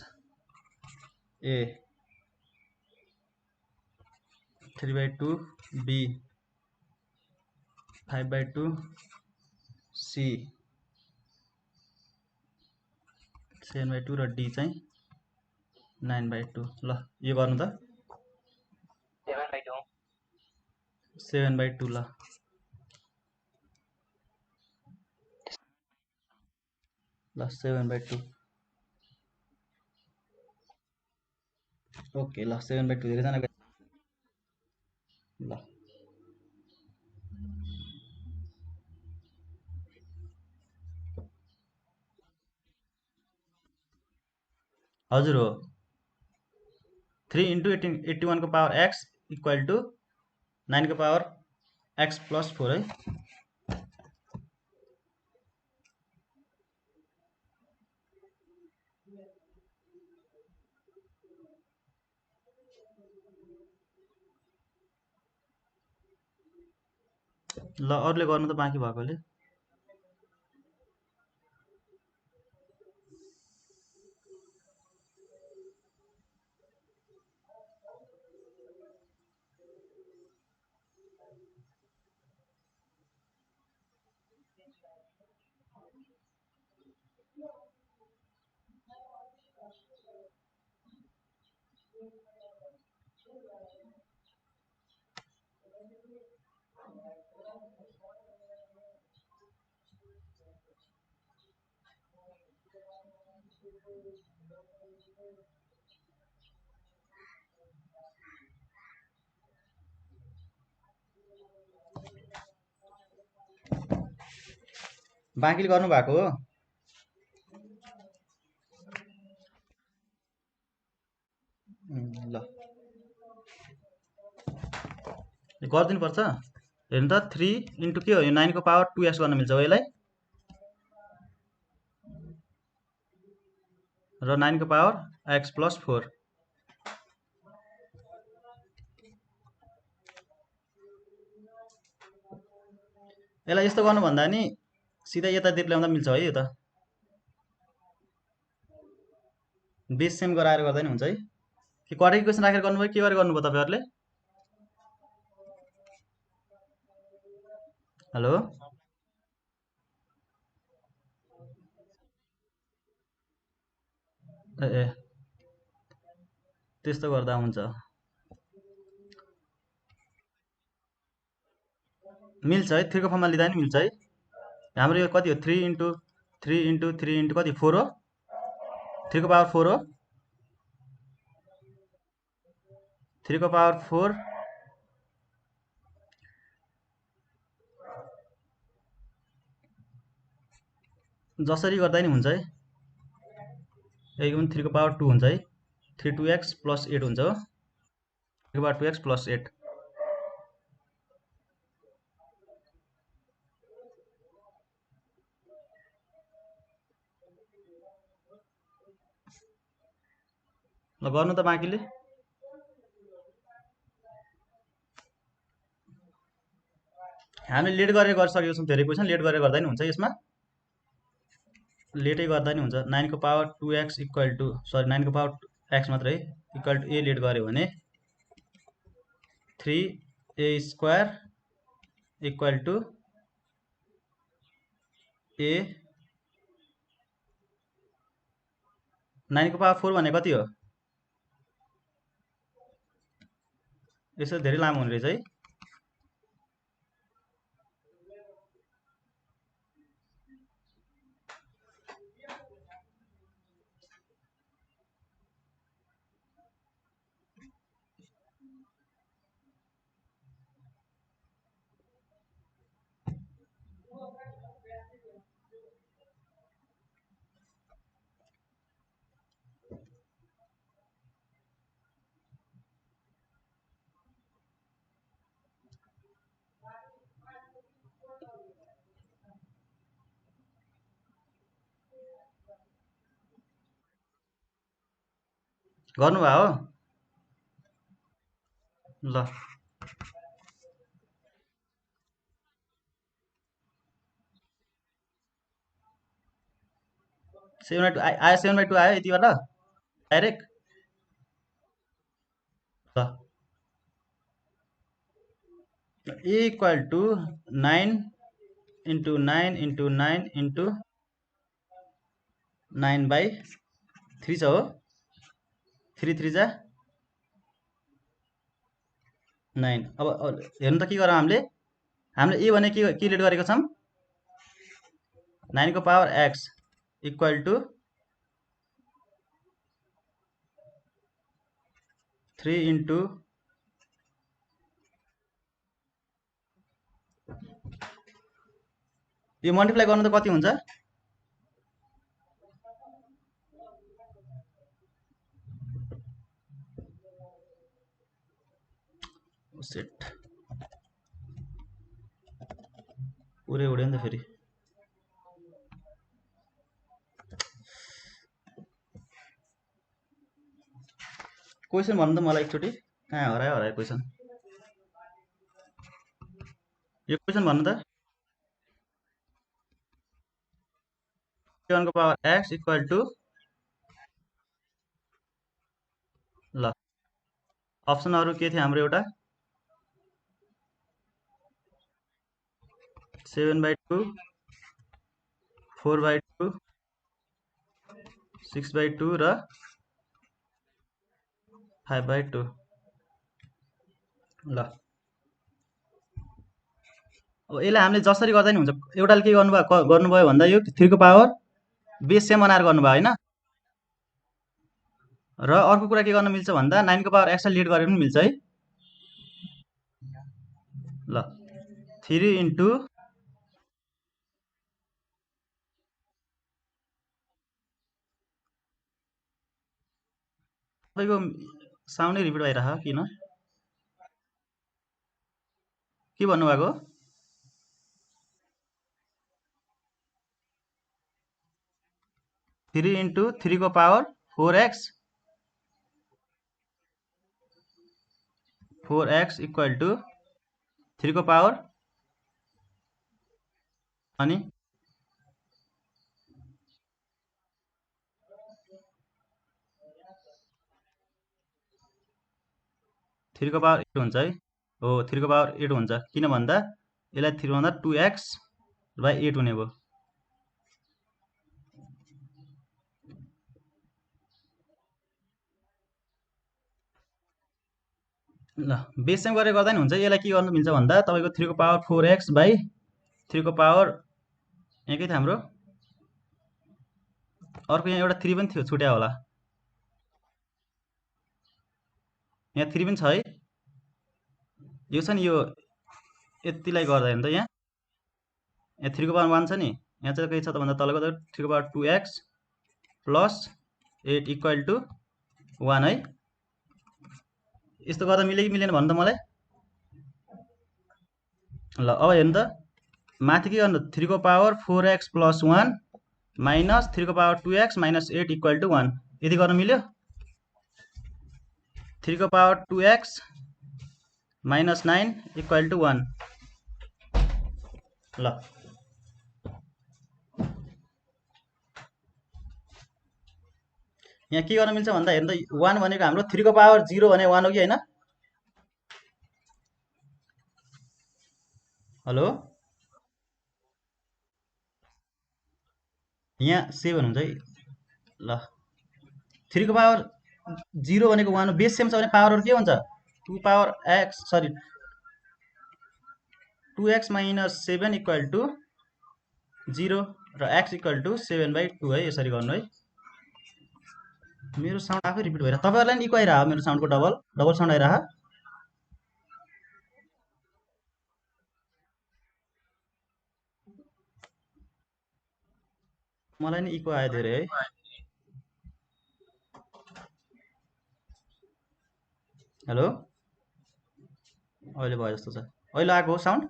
A 3/2, b 5/2, c 7/2 र डी चाहिँ 9/2। ल यो गर्नु त। 7/2 ल। ल 7/2 ओके। ल 7/2 धेरैजना ल हजुर हो। 3 इन्टु 81 को पावर एक्स इक्वल टु 9 को पावर एक्स प्लस 4 है। ल अरूले गर्नु त बाँकी भएकोले। बाँकीले गर्नु भएको हो। ल गरिदिनु पर्छ। हेर्नु त 3 इन्टु के हो यो 9 को पावर 2x गर्न मिल्छ हो यसलाई, र 9 को पावर x प्लस 4। यसलाई यस्तो गर्नुभन्दा नि सिधै यतातिर ल्याउँदा मिल्छ है। यो त बेस सेम गराएर गर्दा नि हुन्छ है। कि करेक्ट क्वेसन राखेर गर्नुभयो, के गरेर गर्नुभयो तपाईँहरूले? हेलो ए त्यस्तो गर्दा हुन्छ। मिल्छ है, 3 को फर्ममा लिँदा नि मिल्छ है। हाम्रो यो कति हो? 3 इन्टु 3 इन्टु 3 इन्टु कति 4 हो। 3 को पावर 4 हो। 3 को पावर 4 जसरी गर्दा नि हुन्छ है। यही पनि 3 को पावर 2 हुन्छ है। 3 2x प्लस 8 हुन्छ हो। 3 को पावर 2x प्लस 8। ल गर्नु त बाँकीले। हामीले लेट गरेर गरिसकेको छौँ धेरै क्वेसन, लेट गरेर गर्दा नि हुन्छ यसमा। लेटै गर्दा नि हुन्छ। 9 को पावर 2x इक्वल टु 9 को पावर x मात्रै इक्वल टु ए लेट गऱ्यो भने 3 ए स्क्वायर इक्वल टु ए 9 को पावर 4 भने कति हो? यसो धेरै लामो हुने रहेछ है। गर्नुभयो हो? ल 7/2 आयो, 7/2 आयो यतिबाट डाइरेक्ट। ल A equal to 9 into 9 into 9 into 9/3 छ हो। 3 3 जा 9। अब हेर्नु त के गरौँ हामीले ए भने के लेट गरेको छौँ? 9 को power x equal to 3 into यो मल्टिप्लाई गर्नु त कति हुन्छ? सेट पुरै उड्यो नि त फेरि। क्वेसन भन्नु त मलाई एकचोटि, कहाँ हरायो क्वेसन? यो क्वेसन भन्नु त। 7 को पावर x इक्वल टु, ल अप्सनहरु के थियो हाम्रो? एउटा 7/2, 4/2, 6/2 र 5/2। ल अब यसलाई हामीले जसरी गर्दा नि हुन्छ। एउटाले के गर्नुभयो भन्दा यो 3 को पावर बेस सेम बनाएर गर्नुभयो हैन। र अर्को कुरा के गर्न मिल्छ भन्दा 9 को पावर x लाई लेट गरेर पनि मिल्छ है। ल 3 इन्टु तपाईको साउन्डै रिपिट भइरह किन? के भन्नुभएको? 3 इन्टु 3 को power 4x 4x equal to 3 को पावर अनि 3 को पावर 8 हुन्छ है। हो 3 को पावर 8 हुन्छ, किन भन्दा यसलाई 3 भन्दा 2x/8 हुने भयो। ल बेस सेम गरेर गर्दा नि हुन्छ। यसलाई के गर्नु मिल्छ भन्दा तपाईको 3 को पावर 4x/3 को पावर यहाँ के थियो हाम्रो? अर्को यहाँ एउटा 3 पनि थियो, छुट्या होला। यहाँ 3 पनि छ है। यो छ नि, यो यतिलाई गर्दा हेर्नु त, यहाँ 3 को पावर 1 छ नि। यहाँ चाहिँ के छ त भन्दा तलको त 3 को power 2x plus 8 equal to 1 है। यस्तो गर्दा मिल्यो कि मिलेन भन्नु त मलाई। ल अब हेर्नु त, माथि के गर्नु? 3 को पावर 4x प्लस 1 माइनस 3 को power 2x minus 8 equal to 1। यदि गर्न मिल्यो? 3 को power 2x minus 9 equal to 1। ल यहाँ के गर्न मिल्छ भन्दा हेर्नु त, 1 भनेको हाम्रो 3 को पावर 0 भने 1 हो कि हैन? हेलो, यहाँ 7 हुन्छ है। ल, 3 को पावर 0 भनेको 1 हो। बेस सेम छ भने पावरहरू के हुन्छ? 2 power x sorry 2x minus 7 equal to 0 र x इक्वल टु 7/2 है। यसरी गर्नु है। मेरो साउन्ड आफै रिपिट भइरहेको, तपाईँहरूलाई नि इको आइरह मेरो साउन्डको डबल डबल साउन्ड आइरह। मलाई नि इको आयो धेरै है। हेलो, अहिले भयो जस्तो छ। अहिले आएको हो साउन्ड?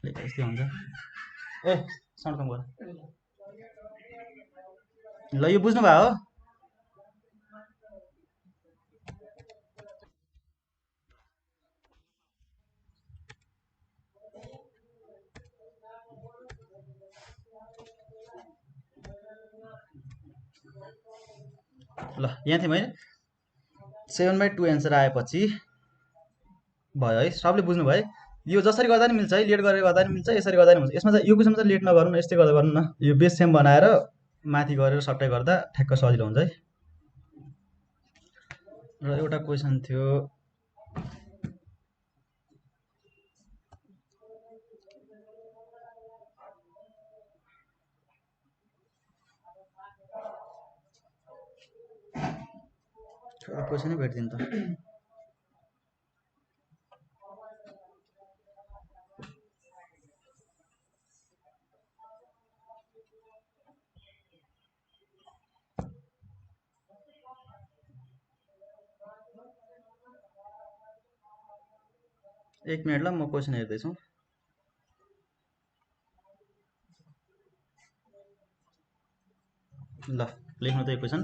यस्तै हुन्छ। ए साउन्ड कम गर। ल, यो बुझ्नु भयो हो? ल, यहाँ थिएँ मैले। 7/2 एन्सर आएपछि भयो है। सबले बुझ्नु भयो है? यो जसरी गर्दा नि मिल्छ है, लेट गरेर गर्दा नि मिल्छ, यसरी गर्दा नि हुन्छ। यसमा चाहिँ यो क्वेसनमा चाहिँ लेट नगर्नु न, यस्तै गर्दा गर्नु न। यो बेस सेम बनाएर माथि गरेर सट्टै गर्दा ठ्याक्क सजिलो हुन्छ है। र एउटा क्वेसन थियो, क्वेसनै भेट्दिनु त। 1 मिनट ल, म क्वेसन हेर्दैछु। ल, लेख्नु त यो question.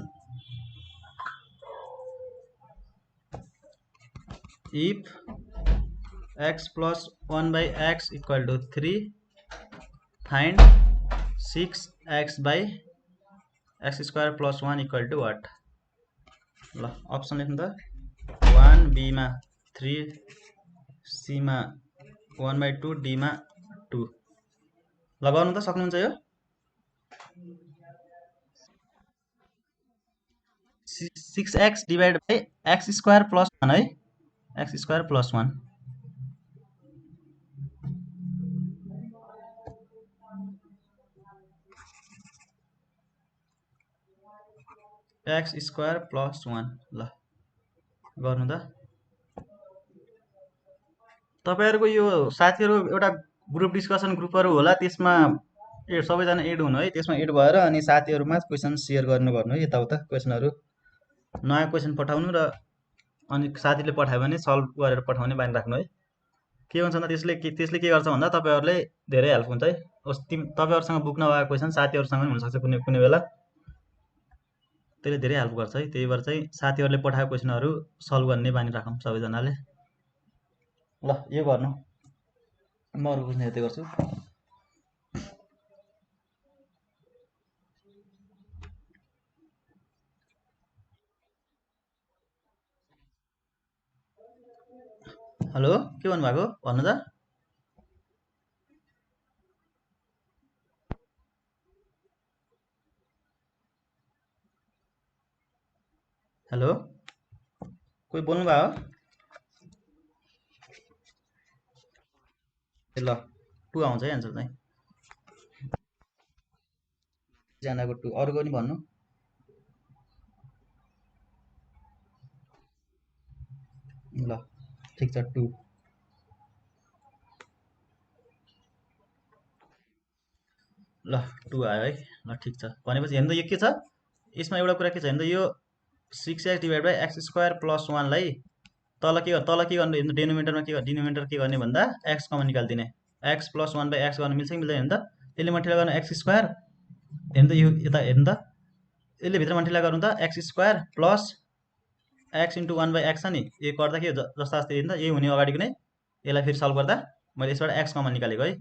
If x plus 1/x equal to 3, find 6x by x square plus 1 equal to what? ल, अप्सन लेख्नु त। 1b मा 3, c मा 1/2, d मा 2। ल, गर्नु त, सक्नुहुन्छ यो? 6x divide by x square plus 1 है। x square plus 1। x square plus 1। ल, गर्नु त। तपाईँहरूको यो साथीहरू एउटा ग्रुप डिस्कसन ग्रुपहरू होला, त्यसमा सबैजना एड हुनु है। त्यसमा एड भएर अनि साथीहरूमा क्वेसन सेयर गर्नु है। यताउता क्वेसनहरू नयाँ क्वेसन पठाउनु र अनि साथीले पठायो भने सल्भ गरेर पठाउने बानी राख्नु है। के हुन्छ भन्दा त्यसले के गर्छ भन्दा तपाईँहरूले धेरै हेल्प हुन्छ है। तपाईँहरूसँग बुक नभएको क्वेसन साथीहरूसँग पनि हुनसक्छ कुनै कुनै बेला, त्यसले धेरै हेल्प गर्छ है। त्यही भएर चाहिँ साथीहरूले पठाएको क्वेसनहरू सल्भ गर्ने बानी राखौँ सबैजनाले। ल, यो गर्नु, म अरू क्वेसन हेर्दै गर्छु। हेलो, के भन्नुभएको भन्नु त? हेलो, कोही बोल्नु भयो? ल, 2 आउँछ है एन्सर चाहिँ। जनाको 2, अरूको पनि भन्नु। ल, ठिक छ, 2। ल, 2 आयो है। ल, ठिक छ। भनेपछि हेर्नु त, यो के छ यसमा एउटा कुरा के छ भन्दा यो 6x divide by X square plus 1लाई तल के गर्ने, डिनोमिनेटरमा डिनोमिनेटर के गर्ने भन्दा एक्स कमन निकालिदिने। एक्स प्लस 1/x गर्नु मिल्छ कि मिल्दैन हेर्नु त। यसले मल्टिप्लाई गर्नु एक्स स्क्वायर, हेर्नु त, यो यता हेर्नु त, यसले भित्र मल्टिप्लाई गर्नु त x square plus x into 1/x छ नि। यो गर्दा के जस्तो जस्तै हेर्नु त, यही हुने अगाडिको नै। यसलाई फेरि सल्भ गर्दा मैले यसबाट एक्स कमन निकालेको है।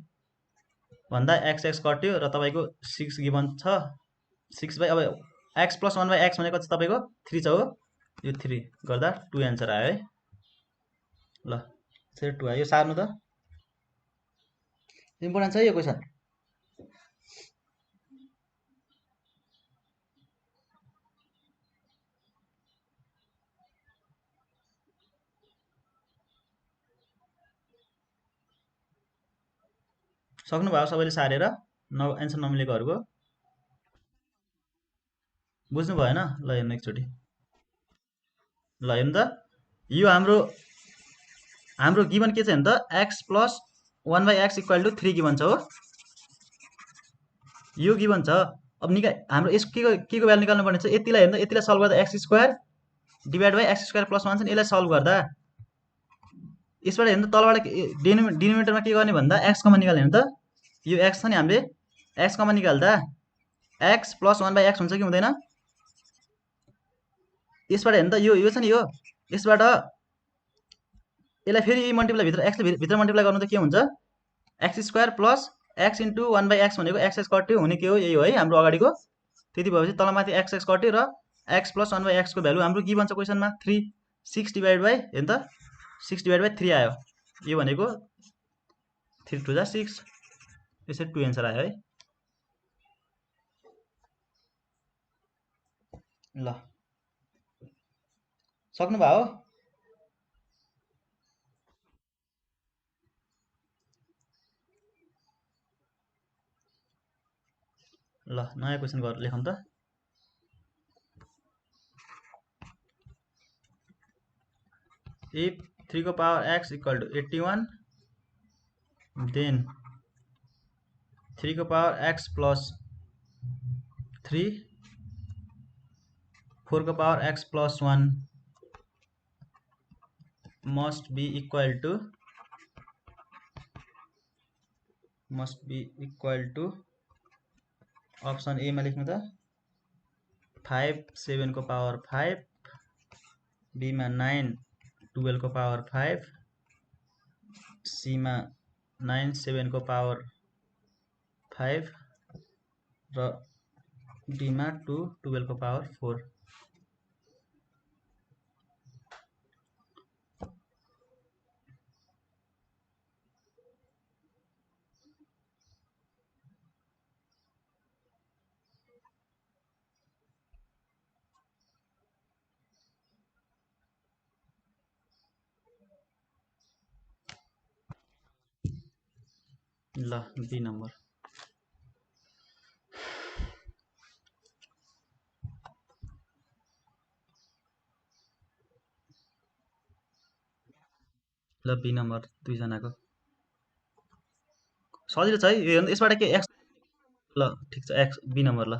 भन्दा एक्स एक्स कट्यो र तपाईँको 6 गिभन छ। 6 अब एक्स प्लस 1/x भनेको चाहिँ तपाईँको 3 छ हो। यो 3 गर्दा 2 एन्सर आयो है। ल सेट 2 आयो, यो सार्नु त। इम्पोर्टेन्ट छ यो क्वेसन। सक्नुभयो सबैले सारेर? एन्सर नमिलेकोहरूको बुझ्नु भएन? ल हेर्नु एकचोटि। ल हेर्नु त, यो हाम्रो हाम्रो गिभन के छ हेर्नु त, x plus 1/x equal to 3 given छ हो। यो गिभन छ। अब हाम्रो यस के को भ्यालु निकाल्नु पर्ने छ, यतिलाई हेर्नु, यतिलाई सल्भ गर्दा x square divide by X square plus 1 छ नि, यसलाई सल्भ गर्दा यसबाट हेर्नु तलबाट डिनोमिनेटरमा के गर्ने भन्दा एक्स कमन निकाल्ने हेर्नु त, यो एक्स छ नि, हामीले एक्स कमन निकाल्दा एक्स प्लस 1/x हुन्छ कि हुँदैन? यसबाट हेर्नु त, यो छ नि, यो यसबाट यसलाई फेरि यही मल्टिप्लाई भित्र एक्सले भित्र मल्टिप्लाई गर्नु त के हुन्छ, x square plus x into 1/x भनेको एक्स कट्यो हुने के हो, यही हो है हाम्रो अगाडिको। त्यति भएपछि तलमाथि एक्स कट्यो र एक्स प्लस 1/x को भ्यालु हाम्रो गिभन छ क्वेसनमा 3, 6 डिभाइड बाई हेर्नु त 6 डिभाइड बाई 3 आयो। यो भनेको 3 2 जा 6, यसरी 2 एन्सर आयो है। ल सक्नुभयो? ल नयाँ क्वेसन लेखौँ त। If 3 को power x equal to 81, then 3 को power x plus 3, 4 को power x plus 1 must be equal to option A मा लेख्नु त 5 7 को पावर 5, बी मा 9 12 को पावर 5, सी मा 9 7 को पावर 5 र डी मा 2 12 को पावर 4। ल बी नम्बर। ल बी नम्बर दुईजनाको सजिलो छ है यो। यसबाट के एक्स, ल ठिक छ एक्स बी नम्बर। ल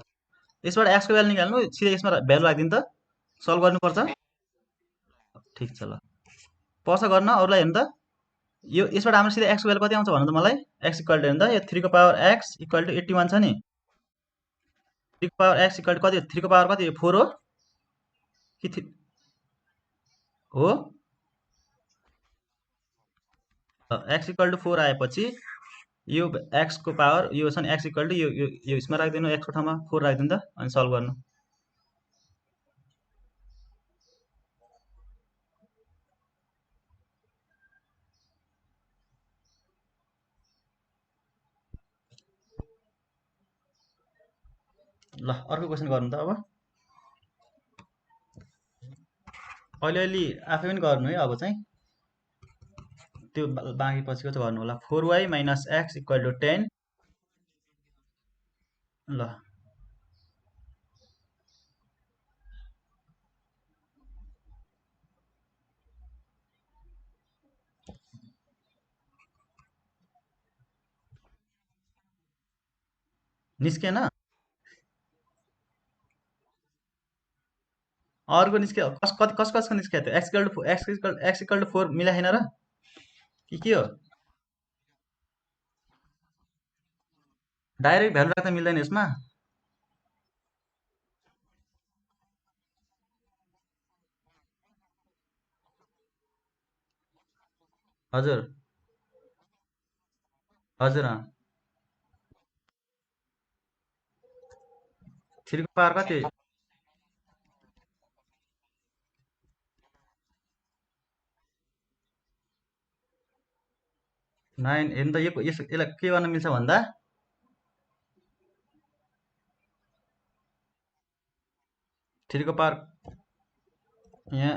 यसबाट एक्सको भ्यालु निकाल्नु, सिधै यसमा भ्यालु राखिदिनु त, सल्भ गर्नुपर्छ। ठिक छ, ल पर्छ गर्न। अरूलाई हेर्नु त, यो यसबाट हाम्रो सिधै एक्सको भ्यालु कति आउँछ भन्नु त मलाई। एक्स इक्वल टु हेर्नु त, यो 3 को पावर एक्स इक्वल टु 81 छ नि, 3 को पावर एक्स इक्वल टु कति, 3 को पावर कति 4 हो कि हो? एक्स इक्वल टु 4 आएपछि यो एक्स को पावर यो छ नि, एक्स इक्वल टु यो यसमा राखिदिनु, एक्स को ठाउँमा 4 राखिदिनु त, अनि सल्भ गर्नु। ल अर्को क्वेसन गर्नु त। अब अलिअलि आफै पनि गर्नु है, अब चाहिँ त्यो बाँकी पछिको चाहिँ गर्नु होला। 4y minus x equal to 10। ल निस्केन, अर्को निस्क्यो। कसको निस्क्यो त्यो? एक्स इक्वल टु 4 मिलाएन र कि के हो? डाइरेक्ट भ्यालु राख्दा मिल्दैन यसमा। हजुर हजुर 3 को पावर कति? 9 हेर्नु त यसलाई के गर्न मिल्छ भन्दा 3 को पावर यहाँ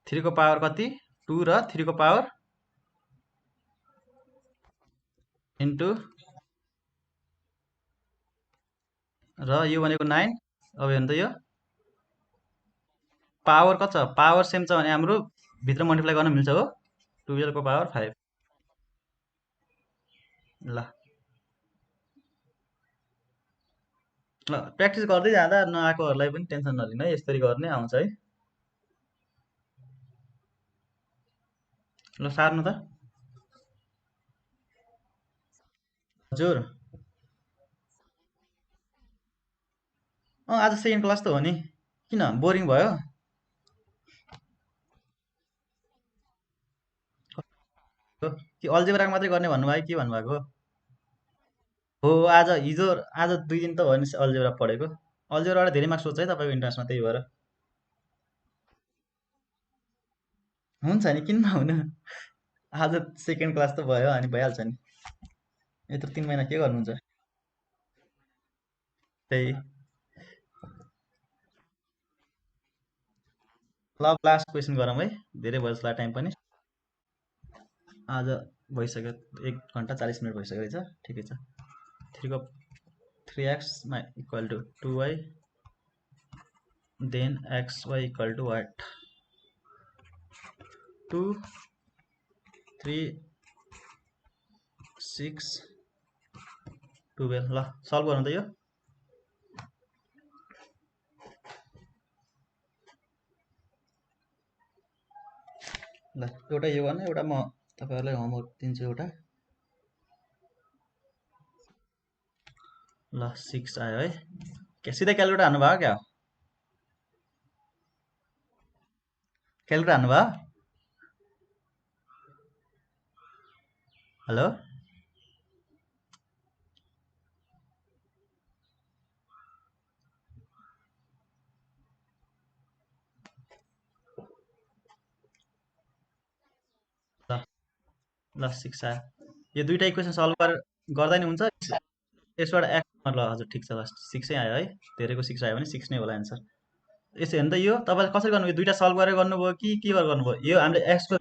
3 को पावर कति 2 र 3 को पावर इन्टु र यो भनेको 9 अब हेर्नु त यो पावर कति छ पावर सेम छ भने हाम्रो भित्र मल्टिप्लाई गर्न मिल्छ हो 12 को पावर 5 ल ल प्र्याक्टिस गर्दै जाँदा नआएकोहरूलाई पनि टेन्सन नलिनु है यसरी गर्ने आउँछ है ल सार्नु त हजुर आज सेकेन्ड क्लास त हो नि किन बोरिङ भयो कि अल्जेब्राको मात्रै गर्ने भन्नुभयो के भन्नुभएको हो आज हिजो आज 2 दिन त भयो नि अल्जेब्रा पढेको अल्जेब्राबाट धेरै मार्क्स सोध्छ है तपाईँको इन्ट्रान्समा त्यही भएर हुन्छ नि किन नहुनु आज सेकेन्ड क्लास त भयो अनि भइहाल्छ नि यत्रो 3 महिना के गर्नुहुन्छ त्यही ल लास्ट क्वेसन गरौँ है धेरै भयो जस्तो टाइम पनि आज भइसक्यो 1 घन्टा 40 मिनट भइसक्यो रहेछ ठिकै छ 3 को 3x equal to 2y then xy equal to what 2 3 6 12 ल सल्भ गर्नु त यो ल एउटा यो गर्ने एउटा म तपाईहरुलाई होमवर्क दिन्छु एउटा ल 6 आयो है के सिधै क्याल्कुलेटर हान्नु भयो क्या क्याल्कुलेटर हान्नु भयो हेलो ल ल 6 आयो यो दुईटा इक्वेसन सल्भ गर्दा नि हुन्छ यसबाट x ल हजुर ठिक छ ल 6 आयो है धेरैको 6 आयो भने 6 नै होला एन्सर यसो हेर्नु त यो तपाईले कसरी गर्नुभयो दुईटा सल्भ गरेर गर्नुभयो कि के गरेर गर्नुभयो यो हामीले x को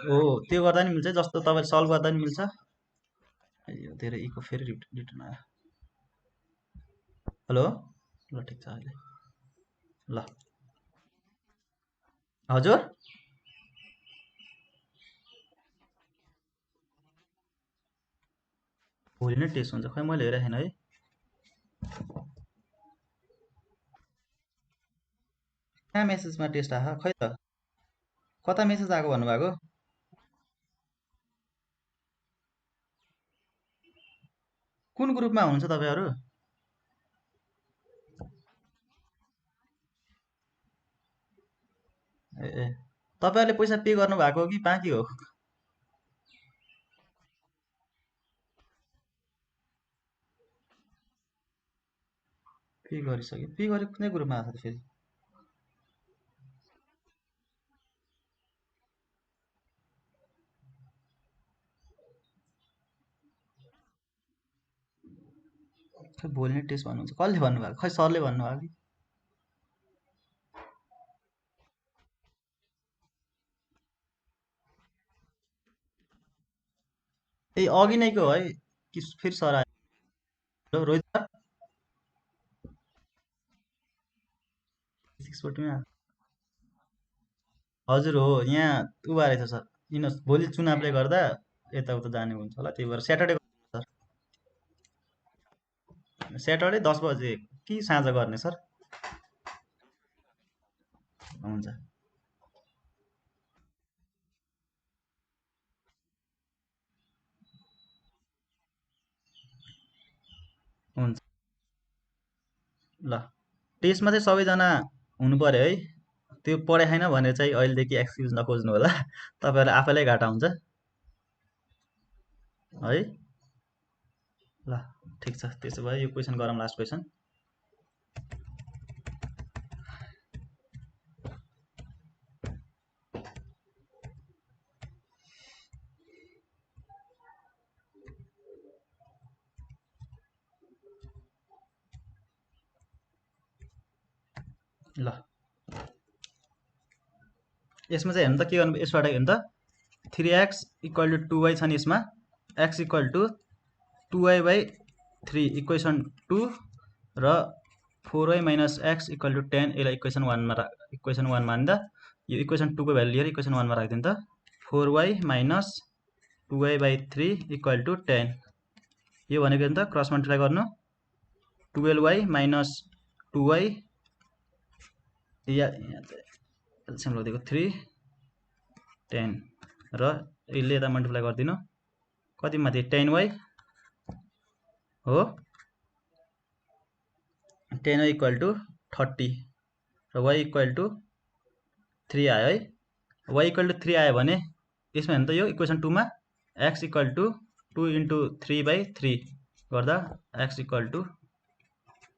हो त्यो गर्दा नि मिल्छ जस्तो तपाईले सल्भ गर्दा नि मिल्छ यो धेरै इको फेरि रिटर्न आयो हेलो ल ठिक छ अहिले ल हजुर भोलि नै टेस्ट हुन्छ खै मैले हेरेको छैन है कहाँ मेसेजमा टेस्ट आयो खै त कता मेसेज आएको भन्नुभएको कुन ग्रुपमा हुनुहुन्छ तपाईहरु ए तपाईहरुले पैसा पे गर्नु भएको हो कि बाँकी हो पे गरिसक्यो पे गरे कुनै ग्रुपमा आएको त फेरि खै भोलि नै टेस्ट भन्नुहुन्छ कसले भन्नुभएको खै सरले भन्नुभएको कि ए अघि नैको है कि फेरि सर आयो हेलो रोहित सर 640 मा हजुर हो यहाँ उ रहेछ सर किन भोलि चुनावले गर्दा यताउता जाने हुन्छ होला त्यही भएर स्याटरडे सर स्याटरडे 10 बजे कि साँझ गर्ने सर हुन्छ हुन्छ ल टेस्टमा चाहिँ सबैजना हुनु पर्यो है त्यो पढाइ छैन भनेर चाहिँ अहिलेदेखि एक्सक्युज नखोज्नु होला तपाईँहरूलाई आफैलाई घाटा हुन्छ है ल ठिक छ त्यसो भए यो क्वेसन गरौँ लास्ट क्वेसन ल यसमा चाहिँ हेर्नु त के गर्नु, यसबाट हेर्नु त 3x इक्वल टु 2y छ नि, यसमा x equal to 2y by 3 equation 2 र 4y minus x equal to 10, यसलाई इक्वेसन 1 मान्दा यो इक्वेसन 2 को भ्यालु लिएर इक्वेसन 1 मा राखिदिनु त 4y minus 2y by 3 equal to 10। यो भनेको नि त क्रस मल्टिप्लाई गर्नु 12y माइनस 2y एलसिएम लगाइदिएको 3 10 र यसले यता मल्टिप्लाई गरिदिनु कति माथि 10y हो, 10y इक्वल टु 30 र y इक्वल टु 3 आयो है। y इक्वल टु 3 आयो भने यसमा हेर्नु त यो इक्वेसन 2 मा x equal to 2 into 3 by 3 गर्दा x इक्वल टु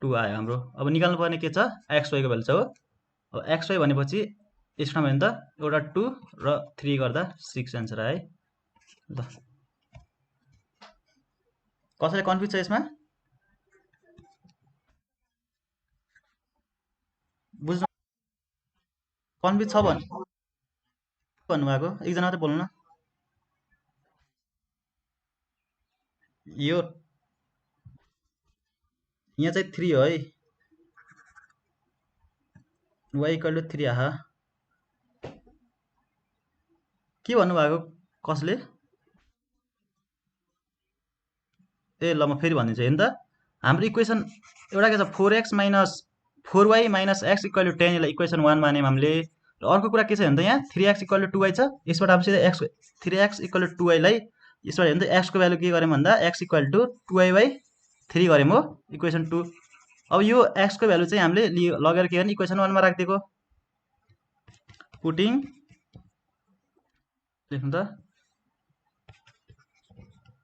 2 आयो हाम्रो। अब निकाल्नु पर्ने के छ, xy को भ्यालु छ हो। अब xy भनेपछि यसमा हेर्नु त एउटा 2 र 3 गर्दा 6 एन्सर आयो है। ल कसैले कन्फ्युज छ यसमा, बुझ्नु कन्फ्युज छ भन्नुभएको एकजना मात्रै बोल्नु न। यो यहाँ चाहिँ 3 हो है, y इक्वल टु 3 आहा के भन्नुभएको कसले? ए ल म फेरि भनिदिन्छु हेर्नु त, हाम्रो इक्वेसन एउटा के छ 4x minus 4y minus x equal to 10, यसलाई इक्वेसन 1 मान्यौँ हामीले। र अर्को कुरा के छ हेर्नु त, यहाँ 3x इक्वल टु 2y छ, यसबाट अब सिधै 3x इक्वल टु 2y लाई यसबाट हेर्नु त x को भ्यालु के गर्यौँ भन्दा x equal to 2y by 3 गर्यौँ हो इक्वेसन 2। अब यो x को भ्यालु चाहिँ हामीले लगेर के गर्ने इक्वेसन 1 मा राखिदिएको, पुटिङ लेख्नु त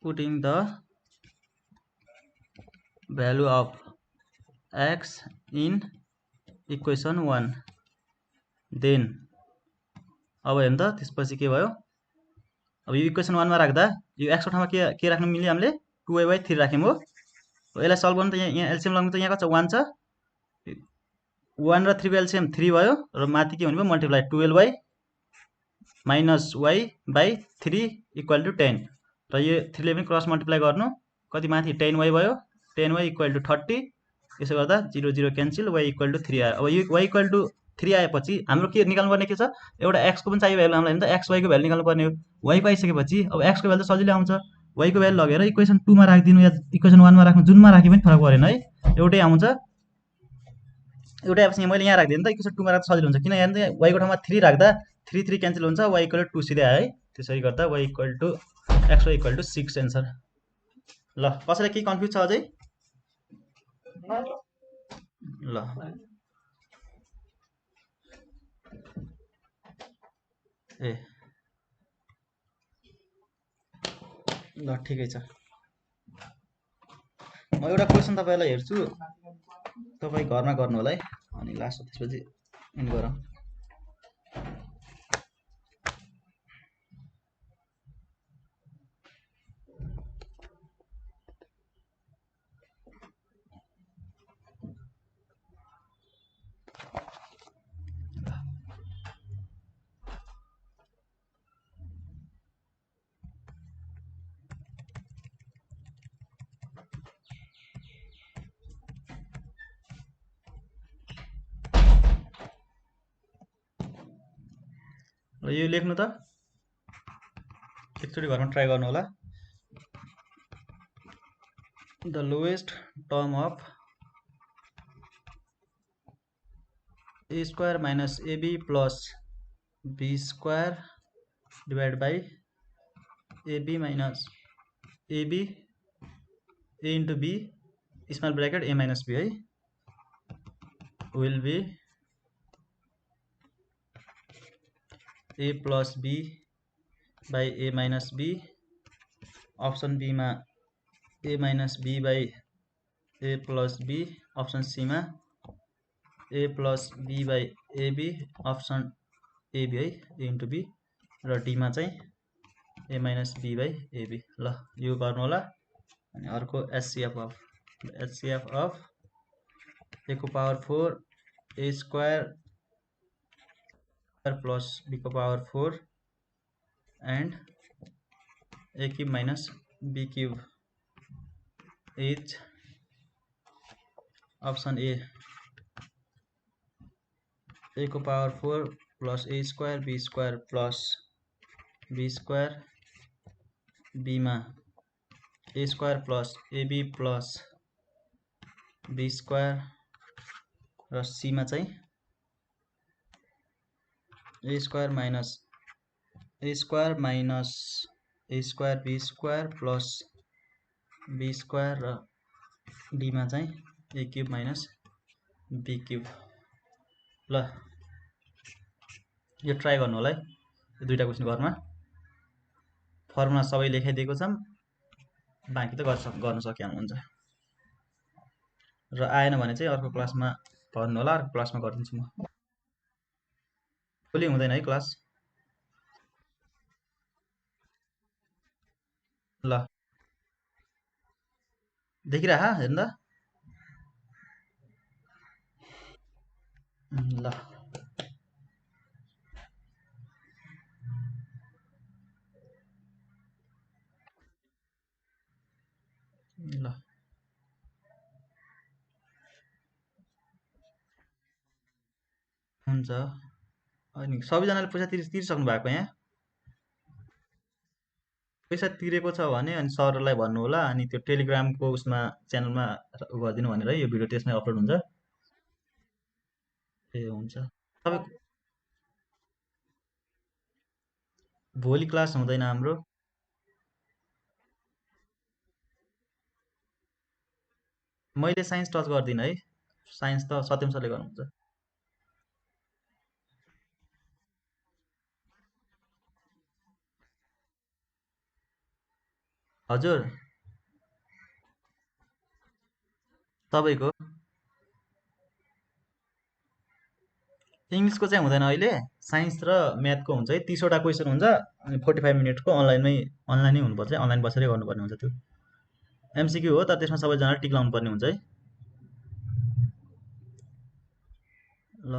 putting the value of x in equation 1 then. अब हेर्नु त त्यसपछि के भयो, अब यो इक्वेसन 1 मा राख्दा यो x को ठाउँमा के राख्नु मिल्यो, हामीले 2y बाई 3 राख्यौँ हो। यसलाई सल्भ गर्नु त यहाँ एलसिएम लगाउनु त यहाँ कति छ 1 छ, 1 र 3 को एलसिएम 3 भयो र माथि के हुने भयो multiply 12y minus y by 3 equal to 10 र यो 3 ले पनि क्रस मल्टिप्लाई गर्नु कति माथि 10y भयो, 10y इक्वल टु 30, यसो गर्दा 0 0 क्यान्सल y इक्वल टु 3 आयो। अब यो y इक्वल टु 3 आएपछि हाम्रो के निकाल्नु पर्ने के छ, एउटा x को पनि चाहियो भ्यालु हामीलाई, त xy को भ्यालु निकाल्नु पर्ने हो। y पाइसकेपछि अब x को भ्यालु त सजिलै आउँछ, y को भ्यालु लगेर इक्वेसन 2 मा राखिदिनु या इक्वेसन 1 मा राख्नु, जुनमा राखे पनि फरक परेन है, एउटै आउँछ। एउटै आएपछि मैले यहाँ राखिदिएँ नि त इक्वेसन 2 मा राख्दा सजिलो हुन्छ, किन हेर्नु y को ठाउँमा 3 राख्दा 3 3 क्यान्सल हुन्छ, y इक्वल टु 2 सिधै आयो है। त्यसरी गर्दा y equal to xy equal to 6 answer. ल कसैलाई के कन्फ्युज छ अझै? ल ए ल ठिकै छ, म एउटा क्वेसन तपाईलाई हेर्छु, तपाईँ घरमा गर्नु होला है, अनि लास्ट त्यसपछि इन गरौँ। र यो लेख्नु त एकचोटि घरमा ट्राई गर्नु होला। The lowest term of A square minus AB plus be square divide by AB minus AB A into B small bracket A minus B है, will be A plus B by A minus B, option B में A minus B by A plus B, option C में A plus B by AB, option AB है A into B, र D में चाहिँ A minus B by AB. ल यो गर्नु होला। अनि अर्को एचसीएफ अफ ए को power 4 A square plus B को power 4 and A cube minus B cube is option A को power 4 plus A square plus be square B में A square plus AB plus be square र C में चाहिँ A square minus A square B square plus be square र D में चाहिँ A cube minus B cube. ल यो try गर्नु होला है, यो दुईटा क्वेसन घरमा फर्मुला सबै लेखाइदिएको छौँ, बाँकी त गर्न सकिहाल्नुहुन्छ। र आएन भने चाहिँ अर्को क्लासमा भन्नु होला, अर्को क्लासमा गरिदिन्छु म। भोलि हुँदैन है क्लास? ल देखिरह हेर्नु त। ल ल हुन्छ। अनि सबैजनाले पैसा तिरिसक्नु भएको यहाँ? पैसा तिरेको छ भने अनि सरलाई भन्नु होला, अनि त्यो टेलिग्रामको उसमा च्यानलमा गरिदिनु भनेर है, यो भिडियो त्यसमै अपलोड हुन्छ। ए हुन्छ। तपाईँ भोलि क्लास हुँदैन हाम्रो। मैले साइन्स टच गर्दिनँ है, साइन्स त सत्यम सरले गर्नुहुन्छ। हजुर तपाईँको इङ्ग्लिसको चाहिँ हुँदैन अहिले, साइन्स र म्याथको हुन्छ है। 30वटा क्वेसन हुन्छ अनि 45 मिनटको अनलाइनै हुनुपर्छ, अनलाइन बसेरै गर्नुपर्ने हुन्छ। त्यो एमसिक्यू हो, तर त्यसमा सबैजनाले टिक लाउनु पर्ने हुन्छ है। ल